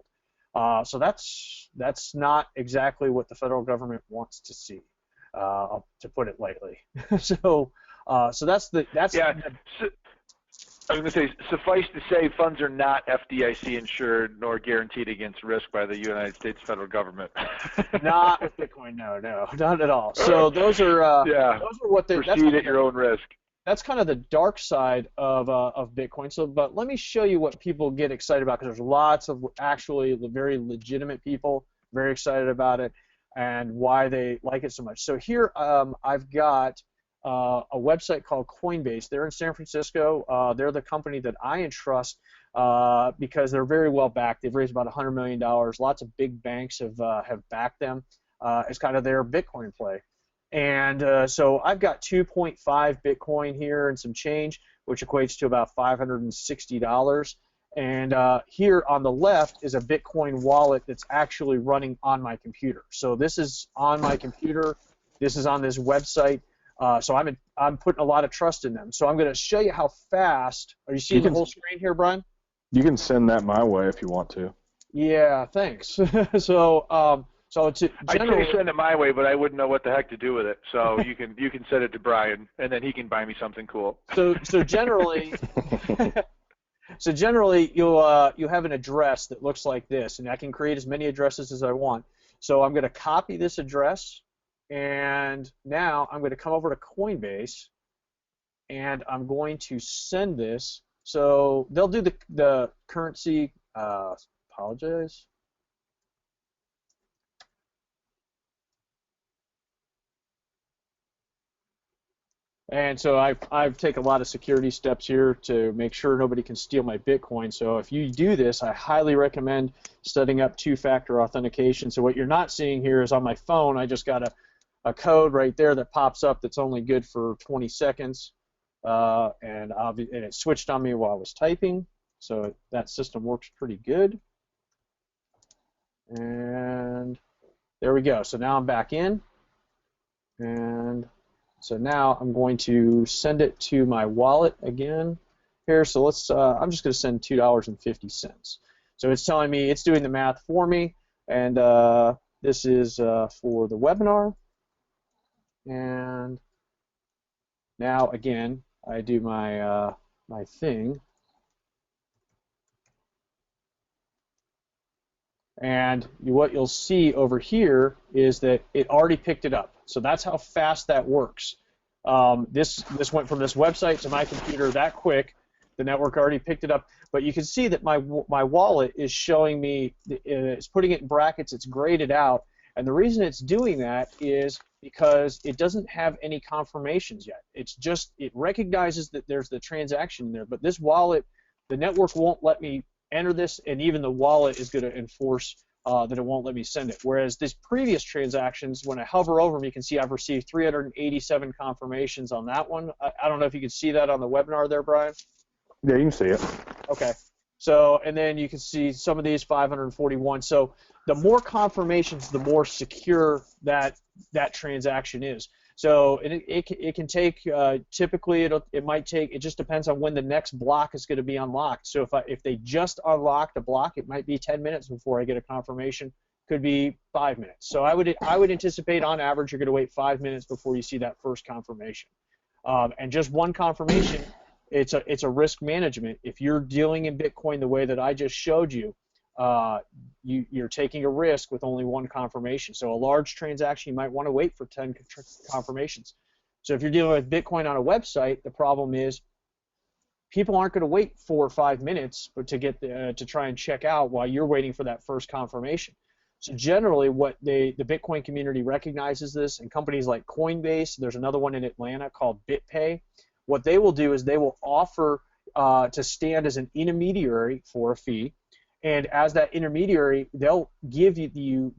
So that's not exactly what the federal government wants to see, to put it lightly. So that's.
Yeah. I was going to say, suffice to say, funds are not FDIC insured nor guaranteed against risk by the United States federal government.
Not with Bitcoin, no, not at all. So those are what they
proceed at your own risk.
That's kind of the dark side of Bitcoin. So, but let me show you what people get excited about, because there's lots of actually very legitimate people very excited about it and why they like it so much. So here I've got a website called Coinbase. They're in San Francisco. They're the company that I entrust because they're very well backed. They've raised about $100 million. Lots of big banks have backed them as kind of their Bitcoin play. And so I've got 2.5 Bitcoin here and some change, which equates to about $560. And here on the left is a Bitcoin wallet that's actually running on my computer. So this is on my computer. This is on this website. So I'm putting a lot of trust in them. So I'm going to show you how fast. Are you seeing the whole screen here, Brian?
You can send that my way if you want to.
Yeah, thanks. So it's
I'd say send it my way, but I wouldn't know what the heck to do with it. So you can send it to Bryan, and then he can buy me something cool.
So generally, you'll have an address that looks like this, and I can create as many addresses as I want. So I'm going to copy this address, and now I'm going to come over to Coinbase, and I'm going to send this. So they'll do the currency. Apologize. And so I've taken a lot of security steps here to make sure nobody can steal my Bitcoin. So if you do this, I highly recommend setting up two-factor authentication. So what you're not seeing here is on my phone, I just got a code right there that pops up that's only good for 20 seconds. And it switched on me while I was typing. So that system works pretty good. And there we go. So now I'm back in. And so now I'm going to send it to my wallet again here. So I'm just going to send $2.50. So it's telling me, it's doing the math for me, and this is for the webinar. And now again, I do my my thing, and what you'll see over here is that it already picked it up. So that's how fast that works. This went from this website to my computer that quick. The network already picked it up. But you can see that my wallet is showing me, it's putting it in brackets, it's graded out. And the reason it's doing that is because it doesn't have any confirmations yet. It's just, it recognizes that there's the transaction there. But this wallet, the network won't let me enter this, and even the wallet is going to enforce that it won't let me send it. Whereas these previous transactions, when I hover over them, you can see I've received 387 confirmations on that one. I don't know if you can see that on the webinar there, Brian.
Yeah, you can see it.
Okay. So, and then you can see some of these 541. So the more confirmations, the more secure that transaction is. So it can take, typically it might take, it just depends on when the next block is going to be unlocked. So if they just unlocked a block, it might be 10 minutes before I get a confirmation. Could be 5 minutes. So I would anticipate on average you're going to wait 5 minutes before you see that first confirmation. And just one confirmation, it's a risk management. If you're dealing in Bitcoin the way that I just showed you, you're taking a risk with only one confirmation. So a large transaction, you might want to wait for 10 confirmations. So if you're dealing with Bitcoin on a website, the problem is people aren't going to wait 4 or 5 minutes to get to try and check out while you're waiting for that first confirmation. So generally, what the Bitcoin community recognizes this, and companies like Coinbase, there's another one in Atlanta called BitPay. What they will do is they will offer to stand as an intermediary for a fee. And as that intermediary, they'll give you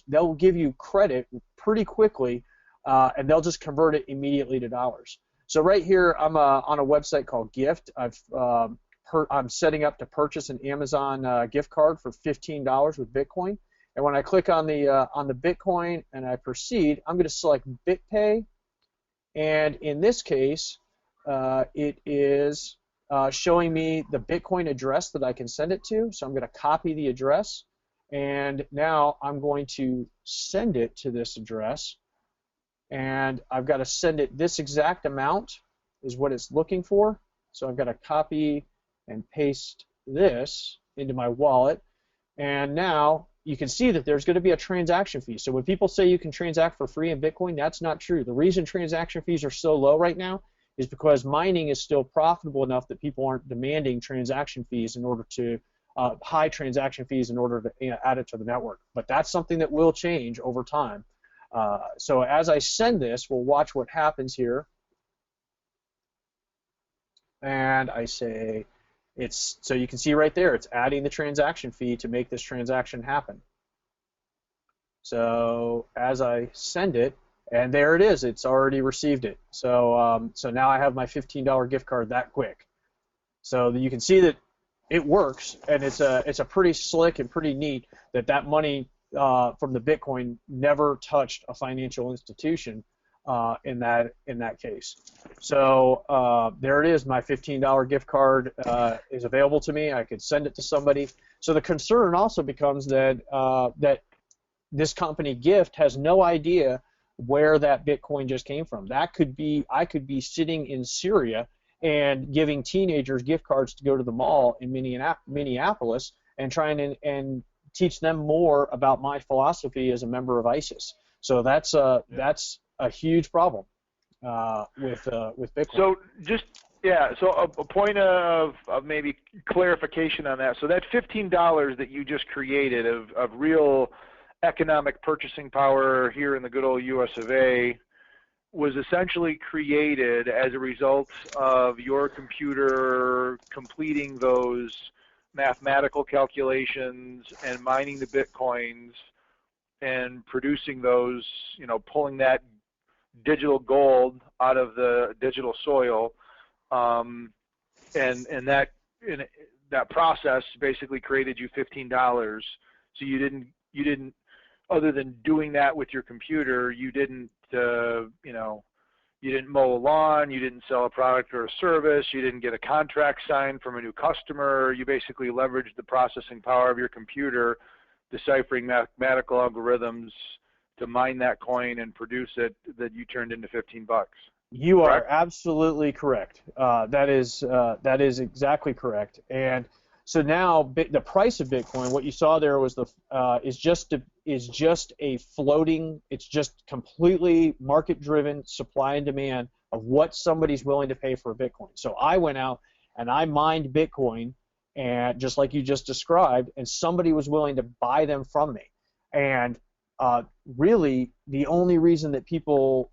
they'll give you credit pretty quickly, and they'll just convert it immediately to dollars. So right here, I'm on a website called Gift. I'm setting up to purchase an Amazon gift card for $15 with Bitcoin. And when I click on the Bitcoin and I proceed, I'm going to select BitPay. And in this case, it is showing me the Bitcoin address that I can send it to. So I'm going to copy the address, and now I'm going to send it to this address, and I've got to send it this exact amount is what it's looking for. So I've got to copy and paste this into my wallet. And now you can see that there's going to be a transaction fee. So when people say you can transact for free in Bitcoin, that's not true. The reason transaction fees are so low right now is because mining is still profitable enough that people aren't demanding transaction fees in order to high transaction fees in order to add it to the network. But that's something that will change over time. So as I send this, we'll watch what happens here. And I say, so you can see right there, it's adding the transaction fee to make this transaction happen. So as I send it, and there it is, it's already received it. So so now I have my $15 gift card that quick. So you can see that it works, and it's a pretty slick and pretty neat that money from the Bitcoin never touched a financial institution in that case. So there it is. My $15 gift card is available to me. I could send it to somebody. So the concern also becomes that that this company Gift has no idea where that Bitcoin just came from. That could be, I could be sitting in Syria and giving teenagers gift cards to go to the mall in Minneapolis and trying and teach them more about my philosophy as a member of ISIS. So that's a huge problem with Bitcoin.
So so a point of maybe clarification on that. So that $15 that you just created of real economic purchasing power here in the good old US of A was essentially created as a result of your computer completing those mathematical calculations and mining the Bitcoins and producing those, pulling that digital gold out of the digital soil, and that process basically created you $15. So you didn't other than doing that with your computer, you didn't you didn't mow a lawn, you didn't sell a product or a service, you didn't get a contract signed from a new customer. You basically leveraged the processing power of your computer, deciphering mathematical algorithms to mine that coin and produce it, that you turned into $15.
You are absolutely correct. That is exactly correct. And so now the price of Bitcoin, what you saw there was is just a floating. It's just completely market-driven supply and demand of what somebody's willing to pay for a Bitcoin. So I went out and I mined Bitcoin, and just like you just described, and somebody was willing to buy them from me. And really, the only reason that people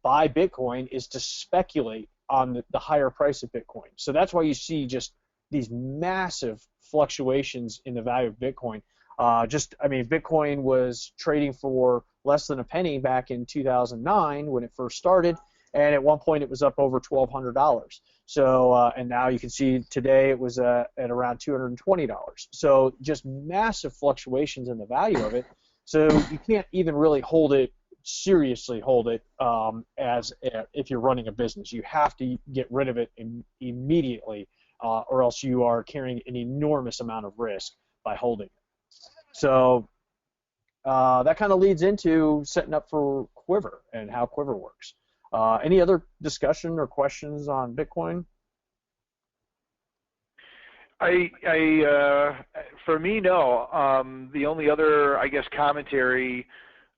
buy Bitcoin is to speculate on the higher price of Bitcoin. So that's why you see just these massive fluctuations in the value of Bitcoin. Bitcoin was trading for less than a penny back in 2009 when it first started, and at one point it was up over $1,200. So, and now you can see today it was at around $220. So just massive fluctuations in the value of it. So you can't even really seriously hold it if you're running a business. You have to get rid of it immediately, or else you are carrying an enormous amount of risk by holding it. So that kind of leads into setting up for Qwyvr and how Qwyvr works. Any other discussion or questions on Bitcoin?
For me, no. The only other, I guess, commentary,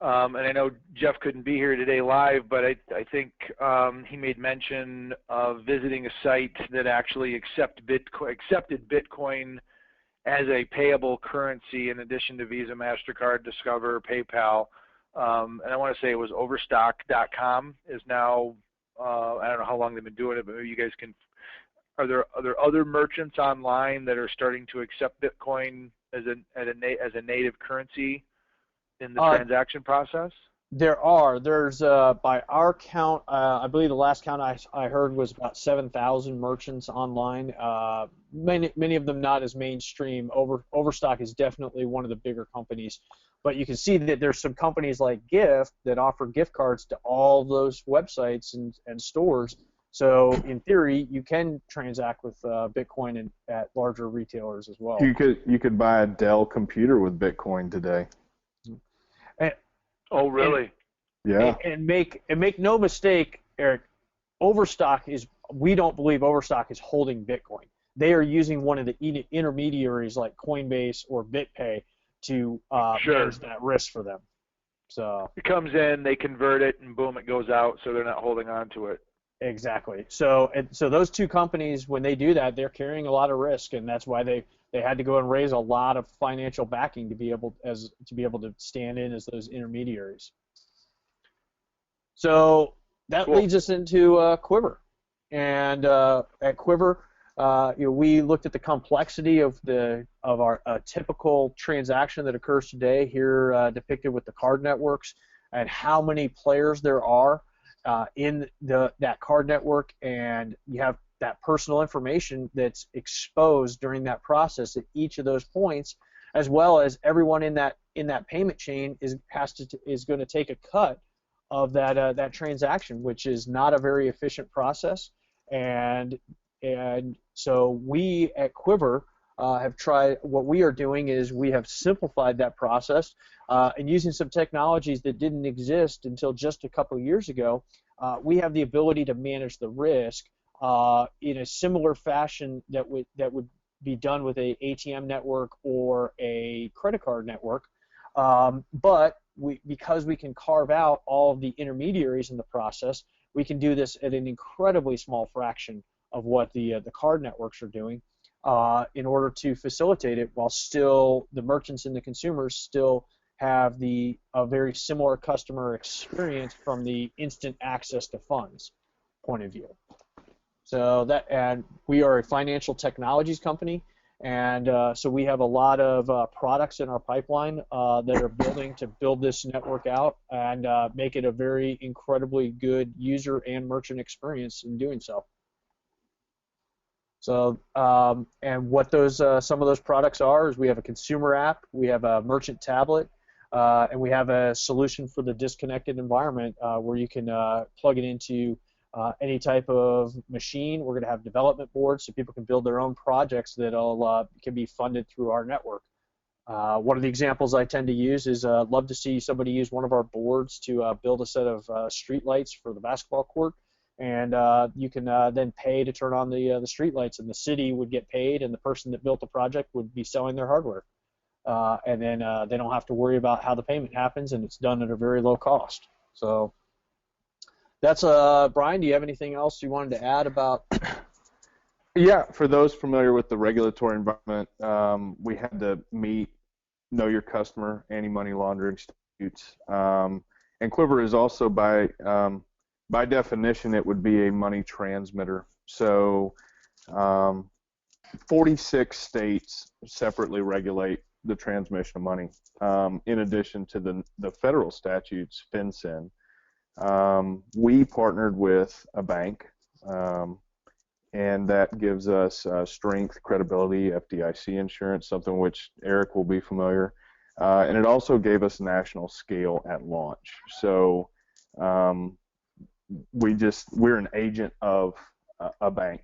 and I know Jeff couldn't be here today live, but I think he made mention of visiting a site that actually accepted Bitcoin as a payable currency in addition to Visa, MasterCard, Discover, PayPal. And I want to say it was Overstock.com is now, I don't know how long they've been doing it, but maybe you guys can. Are there other merchants online that are starting to accept Bitcoin as a native currency in the transaction process?
There are. There's by our count, I believe the last count I heard was about 7,000 merchants online. Many of them not as mainstream. Overstock is definitely one of the bigger companies, but you can see that there's some companies like Gift that offer gift cards to all those websites and stores. So in theory, you can transact with Bitcoin at larger retailers as well.
You could buy a Dell computer with Bitcoin today.
Oh, really?
Yeah.
And make no mistake, Eric, Overstock is we don't believe Overstock is holding Bitcoin. They are using one of the intermediaries like Coinbase or BitPay to manage that risk for them. So
it comes in, they convert it, and boom, it goes out, so they're not holding on to it.
Exactly. So those two companies, when they do that, they're carrying a lot of risk, and that's why they had to go and raise a lot of financial backing to be able to stand in as those intermediaries. So that leads us into Qwyvr, and at Qwyvr, we looked at the complexity of our typical transaction that occurs today here, depicted with the card networks, and how many players there are in that card network, and you have that personal information that's exposed during that process at each of those points, as well as everyone in that payment chain is going to take a cut of that transaction, which is not a very efficient process, and so we at Qwyvr have tried. What we are doing is we have simplified that process, and using some technologies that didn't exist until just a couple of years ago, we have the ability to manage the risk in a similar fashion that would be done with a ATM network or a credit card network, but because we can carve out all of the intermediaries in the process, we can do this at an incredibly small fraction of what the card networks are doing, in order to facilitate it, while still the merchants and the consumers still have a very similar customer experience from the instant access to funds point of view. So and we are a financial technologies company, and so we have a lot of products in our pipeline that are build this network out and make it a very incredibly good user and merchant experience in doing so. So, and what some of those products are is we have a consumer app, we have a merchant tablet, and we have a solution for the disconnected environment where you can plug it into any type of machine. We're going to have development boards so people can build their own projects that can be funded through our network. One of the examples I tend to use is love to see somebody use one of our boards to build a set of street lights for the basketball court. And you can then pay to turn on the street lights, and the city would get paid, and the person that built the project would be selling their hardware. And then they don't have to worry about how the payment happens, and it's done at a very low cost. So that's Brian, do you have anything else you wanted to add about?
Yeah, for those familiar with the regulatory environment, we had to meet Know Your Customer, anti-money laundering statutes, and Qwyvr is also by definition, it would be a money transmitter. So 46 states separately regulate the transmission of money, in addition to the federal statutes, FinCEN. We partnered with a bank, and that gives us strength, credibility, FDIC insurance, something which Eric will be familiar, and it also gave us national scale at launch. So we're an agent of a bank,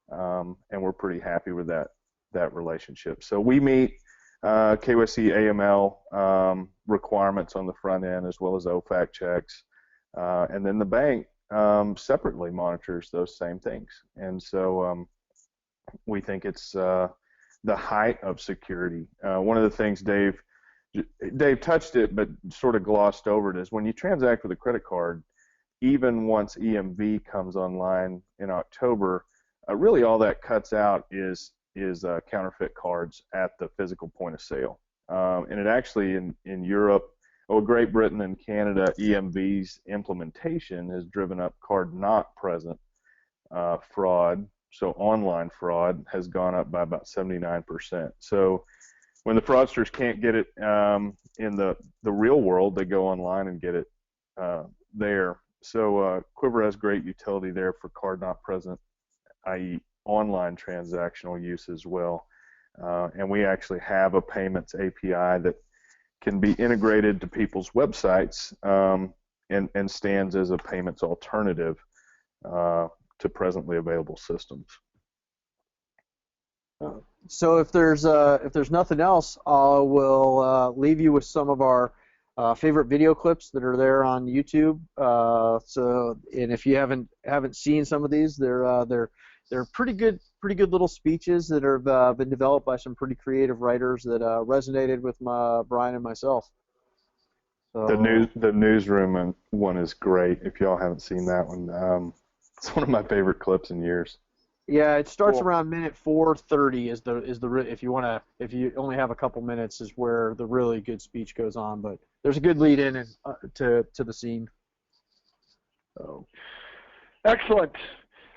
and we're pretty happy with that relationship. So we meet KYC, AML requirements on the front end, as well as OFAC checks, and then the bank separately monitors those same things. And so we think it's the height of security. One of the things Dave touched it, but sort of glossed over it, is when you transact with a credit card, even once EMV comes online in October, really all that cuts out is counterfeit cards at the physical point of sale. And it actually, in Europe, Great Britain and Canada, EMV's implementation has driven up card not present fraud. So online fraud has gone up by about 79%. So when the fraudsters can't get it in the real world, they go online and get it there. So Qwyvr has great utility there for card not present, i.e. online transactional use as well. And we actually have a payments API that can be integrated to people's websites and stands as a payments alternative to presently available systems.
So if there's nothing else, we'll leave you with some of our favorite video clips that are there on YouTube. And if you haven't seen some of these, they're pretty good little speeches that have been developed by some pretty creative writers that resonated with Bryan and myself. So,
the newsroom one is great. If y'all haven't seen that one, it's one of my favorite clips in years.
Yeah, it starts around minute 4:30 if you only have a couple minutes is where the really good speech goes on. But there's a good lead in to the scene. So.
Excellent.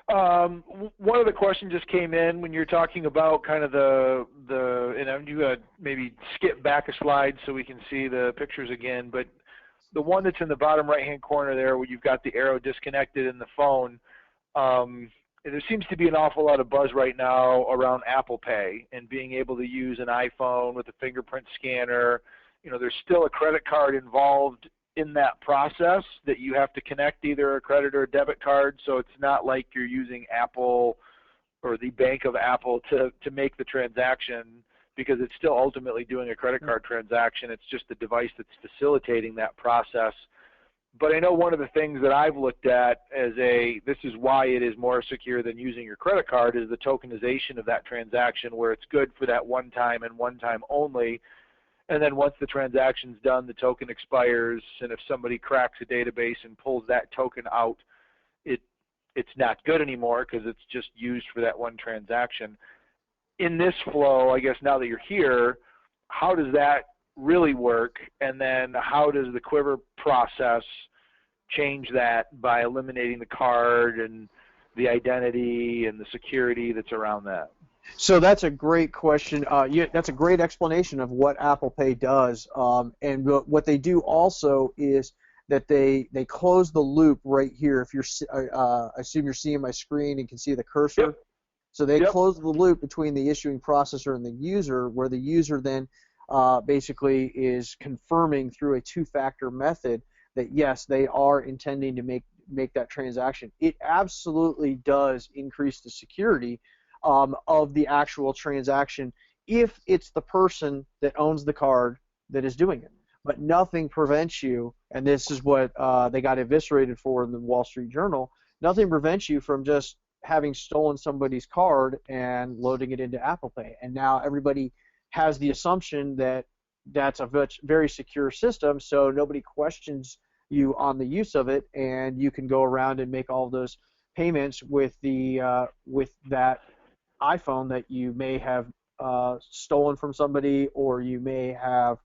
One of the questions just came in when you're talking about kind of and you maybe skip back a slide so we can see the pictures again, but the one that's in the bottom right-hand corner there where you've got the arrow disconnected in the phone, there seems to be an awful lot of buzz right now around Apple Pay and being able to use an iPhone with a fingerprint scanner. There's still a credit card involved in that process that you have to connect either a credit or a debit card, so it's not like you're using Apple or the Bank of Apple to make the transaction, because it's still ultimately doing a credit card transaction. It's just the device that's facilitating that process. But I know one of the things that I've looked at this is why it is more secure than using your credit card, is the tokenization of that transaction, where it's good for that one time and one time only. And then once the transaction's done, the token expires, and if somebody cracks a database and pulls that token out, it's not good anymore because it's just used for that one transaction. In this flow, I guess now that you're here, how does that really work? And then how does the Qwyvr process change that by eliminating the card and the identity and the security that's around that?
So that's a great question. That's a great explanation of what Apple Pay does. And what they do also is that they close the loop right here. If I assume you're seeing my screen and can see the cursor.
Yep.
So they close the loop between the issuing processor and the user, where the user then basically is confirming through a two-factor method that yes, they are intending to make that transaction. It absolutely does increase the security of the actual transaction if it's the person that owns the card that is doing it. But nothing prevents you, and this is what they got eviscerated for in the Wall Street Journal, nothing prevents you from just having stolen somebody's card and loading it into Apple Pay. And now everybody has the assumption that that's a very secure system, so nobody questions you on the use of it, and you can go around and make all of those payments with that iPhone that you may have stolen from somebody, or you may have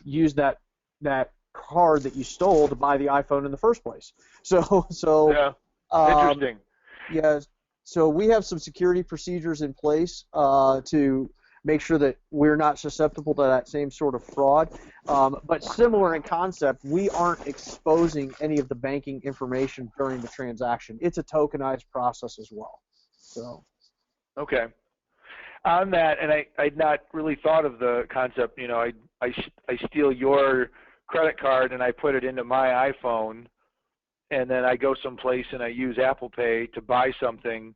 used that card that you stole to buy the iPhone in the first place. So
yeah, interesting.
Yeah, so we have some security procedures in place to make sure that we're not susceptible to that same sort of fraud. But similar in concept, we aren't exposing any of the banking information during the transaction. It's a tokenized process as well. So.
Okay. On that, and I'd not really thought of the concept. I steal your credit card and I put it into my iPhone, and then I go someplace and I use Apple Pay to buy something,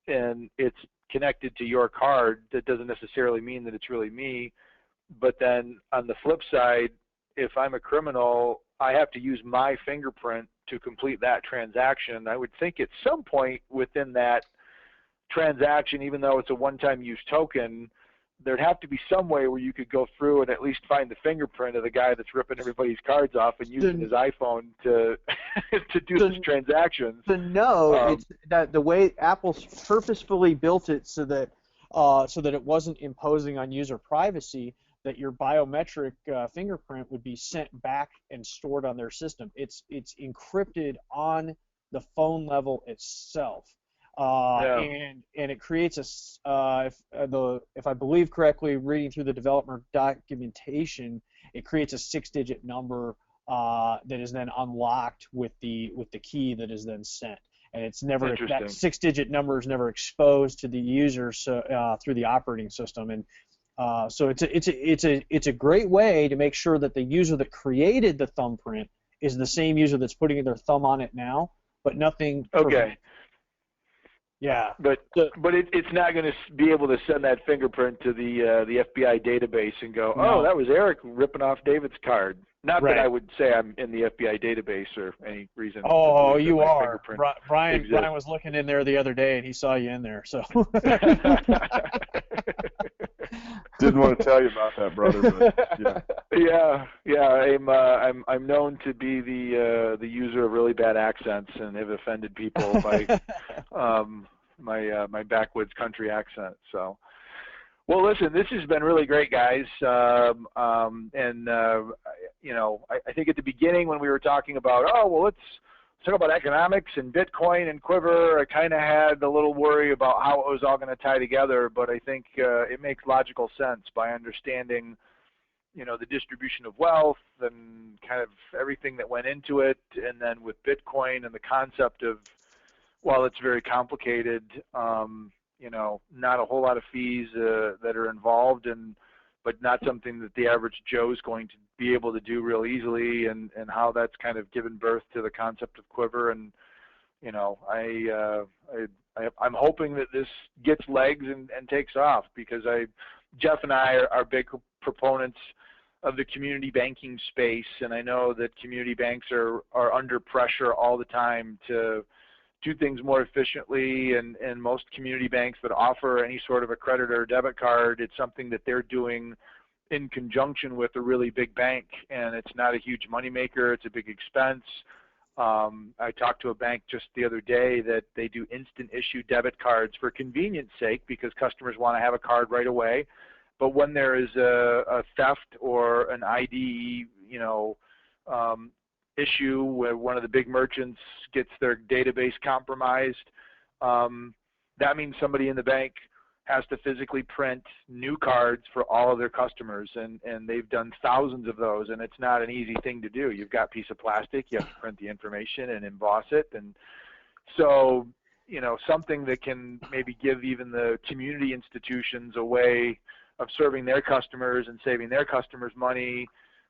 and it's connected to your card. That doesn't necessarily mean that it's really me. But then on the flip side, if I'm a criminal, I have to use my fingerprint to complete that transaction. I would think at some point within that transaction, even though it's a one-time use token, there'd have to be some way where you could go through and at least find the fingerprint of the guy that's ripping everybody's cards off and using his iPhone to do this transaction.
It's that the way Apple purposefully built it so that it wasn't imposing on user privacy, that your biometric fingerprint would be sent back and stored on their system. It's encrypted on the phone level itself. And it creates if I believe correctly, reading through the developer documentation, it creates a 6-digit number that is then unlocked with the key that is then sent, and it's never, that 6-digit number is never exposed to the user through the operating system. And so it's a great way to make sure that the user that created the thumbprint is the same user that's putting their thumb on it now, but nothing.
Okay.
Yeah.
But it's not going to be able to send that fingerprint to the FBI database and go,
No.
oh, that was Eric ripping off David's card. Not
Right.
that I would say I'm in the FBI database or any reason.
Oh,
to believe
you
that my
are.
fingerprint
Brian
exists.
was looking in there the other day, and he saw you in there. So.
Didn't want to tell you about that, brother. But,
yeah. I'm known to be the user of really bad accents and have offended people by my backwoods country accent. So, well, listen, this has been really great, guys. I think at the beginning when we were talking about, let's talk about economics and Bitcoin and Qwyvr, I kind of had a little worry about how it was all going to tie together, but I think it makes logical sense by understanding, the distribution of wealth and kind of everything that went into it, and then with Bitcoin and the concept of, while it's very complicated, not a whole lot of fees that are involved, but not something that the average Joe is going to be able to do real easily, and how that's kind of given birth to the concept of Qwyvr. And I'm hoping that this gets legs and takes off, because Jeff and I are big proponents of the community banking space, and I know that community banks are under pressure all the time to do things more efficiently, and most community banks that offer any sort of a credit or debit card, it's something that they're doing in conjunction with a really big bank, and it's not a huge moneymaker, it's a big expense. I talked to a bank just the other day that they do instant issue debit cards for convenience sake, because customers want to have a card right away. But when there is a theft or an ID, issue where one of the big merchants gets their database compromised, that means somebody in the bank has to physically print new cards for all of their customers, and they've done thousands of those, and it's not an easy thing to do. You've got a piece of plastic, you have to print the information and emboss it, and so something that can maybe give even the community institutions a way of serving their customers and saving their customers money,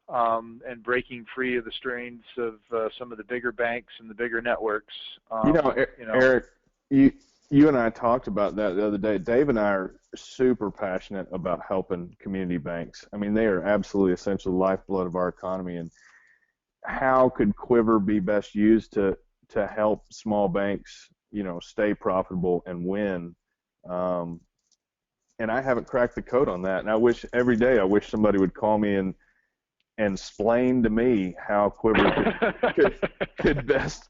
and breaking free of the strains of some of the bigger banks and the bigger networks.
Eric, you and I talked about that the other day. Dave and I are super passionate about helping community banks. I mean, they are absolutely essential, lifeblood of our economy. And how could Qwyvr be best used to help small banks, stay profitable and win? And I haven't cracked the code on that. And I wish somebody would call me and explain to me how Qwyvr could best,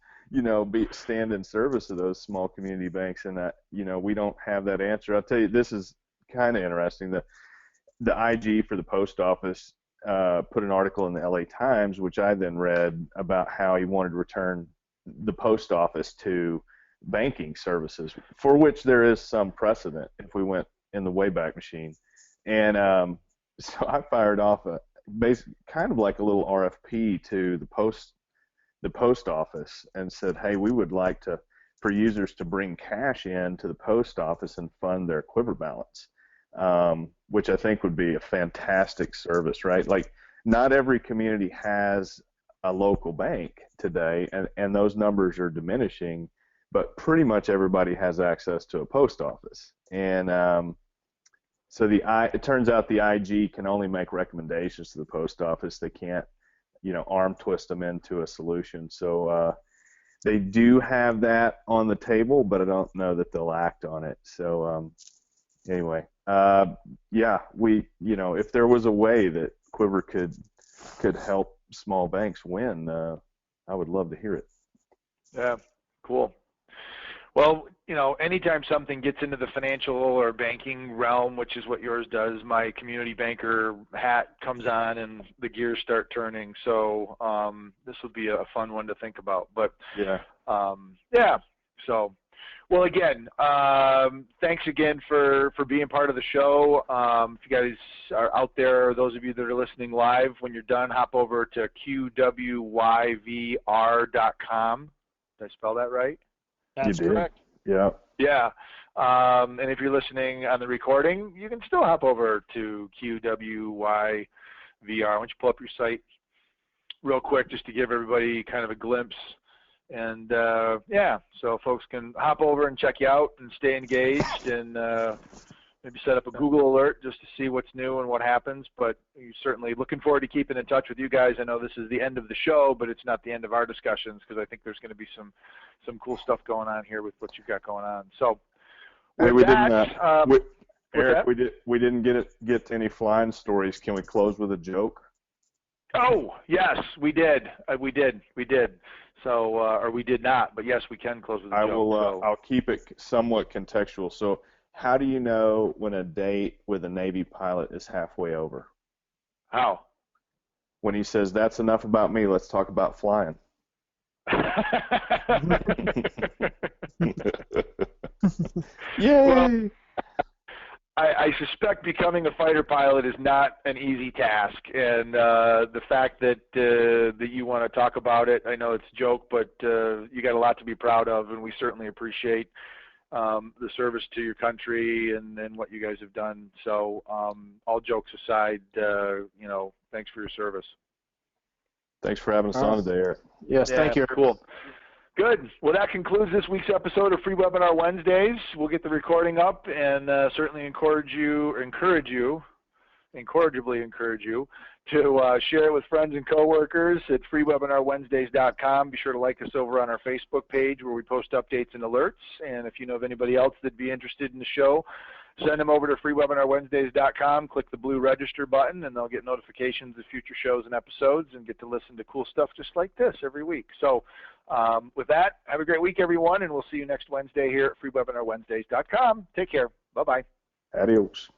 stand in service of those small community banks. And that, we don't have that answer. I'll tell you, this is kind of interesting. The IG for the post office put an article in the LA Times, which I then read, about how he wanted to return the post office to banking services, for which there is some precedent if we went in the Wayback Machine. And so I fired off basically kind of like a little RFP to the post office and said, hey, we would like for users to bring cash in to the post office and fund their Qwyvr balance, which I think would be a fantastic service, right? Like, not every community has a local bank today, and those numbers are diminishing, but pretty much everybody has access to a post office. And so it turns out the IG can only make recommendations to the post office. They can't, arm twist them into a solution. So they do have that on the table, but I don't know that they'll act on it. So anyway, if there was a way that Qwyvr could help small banks win, I would love to hear it.
Yeah, cool. Well, anytime something gets into the financial or banking realm, which is what yours does, my community banker hat comes on and the gears start turning. So this will be a fun one to think about. But So, well, again, thanks again for being part of the show. If you guys are out there, those of you that are listening live, when you're done, hop over to qwyvr.com. Did I spell that right?
That's correct.
Yeah.
Yeah. And if you're listening on the recording, you can still hop over to QWYVR. Why don't you pull up your site real quick just to give everybody kind of a glimpse And yeah, so folks can hop over and check you out and stay engaged, and maybe set up a Google alert just to see what's new and what happens. But you're certainly looking forward to keeping in touch with you guys. I know this is the end of the show, but it's not the end of our discussions, because I think there's going to be some cool stuff going on here with what you've got going on. So
Eric, we didn't get to any flying stories. Can we close with a joke?
Oh, yes, we did. We did. So, or we did not, but yes, we can close with a joke.
I'll keep it somewhat contextual. So, how do you know when a date with a Navy pilot is halfway over?
How?
When he says, "That's enough about me. Let's talk about flying." Yay!
Well, I suspect becoming a fighter pilot is not an easy task, and the fact that you want to talk about it, I know it's a joke, but you got a lot to be proud of, and we certainly appreciate the service to your country and what you guys have done. So, all jokes aside, thanks for your service.
Thanks for having us on today, Eric.
Yes, thank you.
Cool. Good. Well, that concludes this week's episode of Free Webinar Wednesdays. We'll get the recording up, and certainly incorrigibly encourage you to share it with friends and coworkers at freewebinarwednesdays.com. Be sure to like us over on our Facebook page, where we post updates and alerts. And if you know of anybody else that'd be interested in the show, send them over to freewebinarwednesdays.com, click the blue register button, and they'll get notifications of future shows and episodes and get to listen to cool stuff just like this every week. So with that, have a great week, everyone, and we'll see you next Wednesday here at freewebinarwednesdays.com. Take care. Bye-bye.
Adios.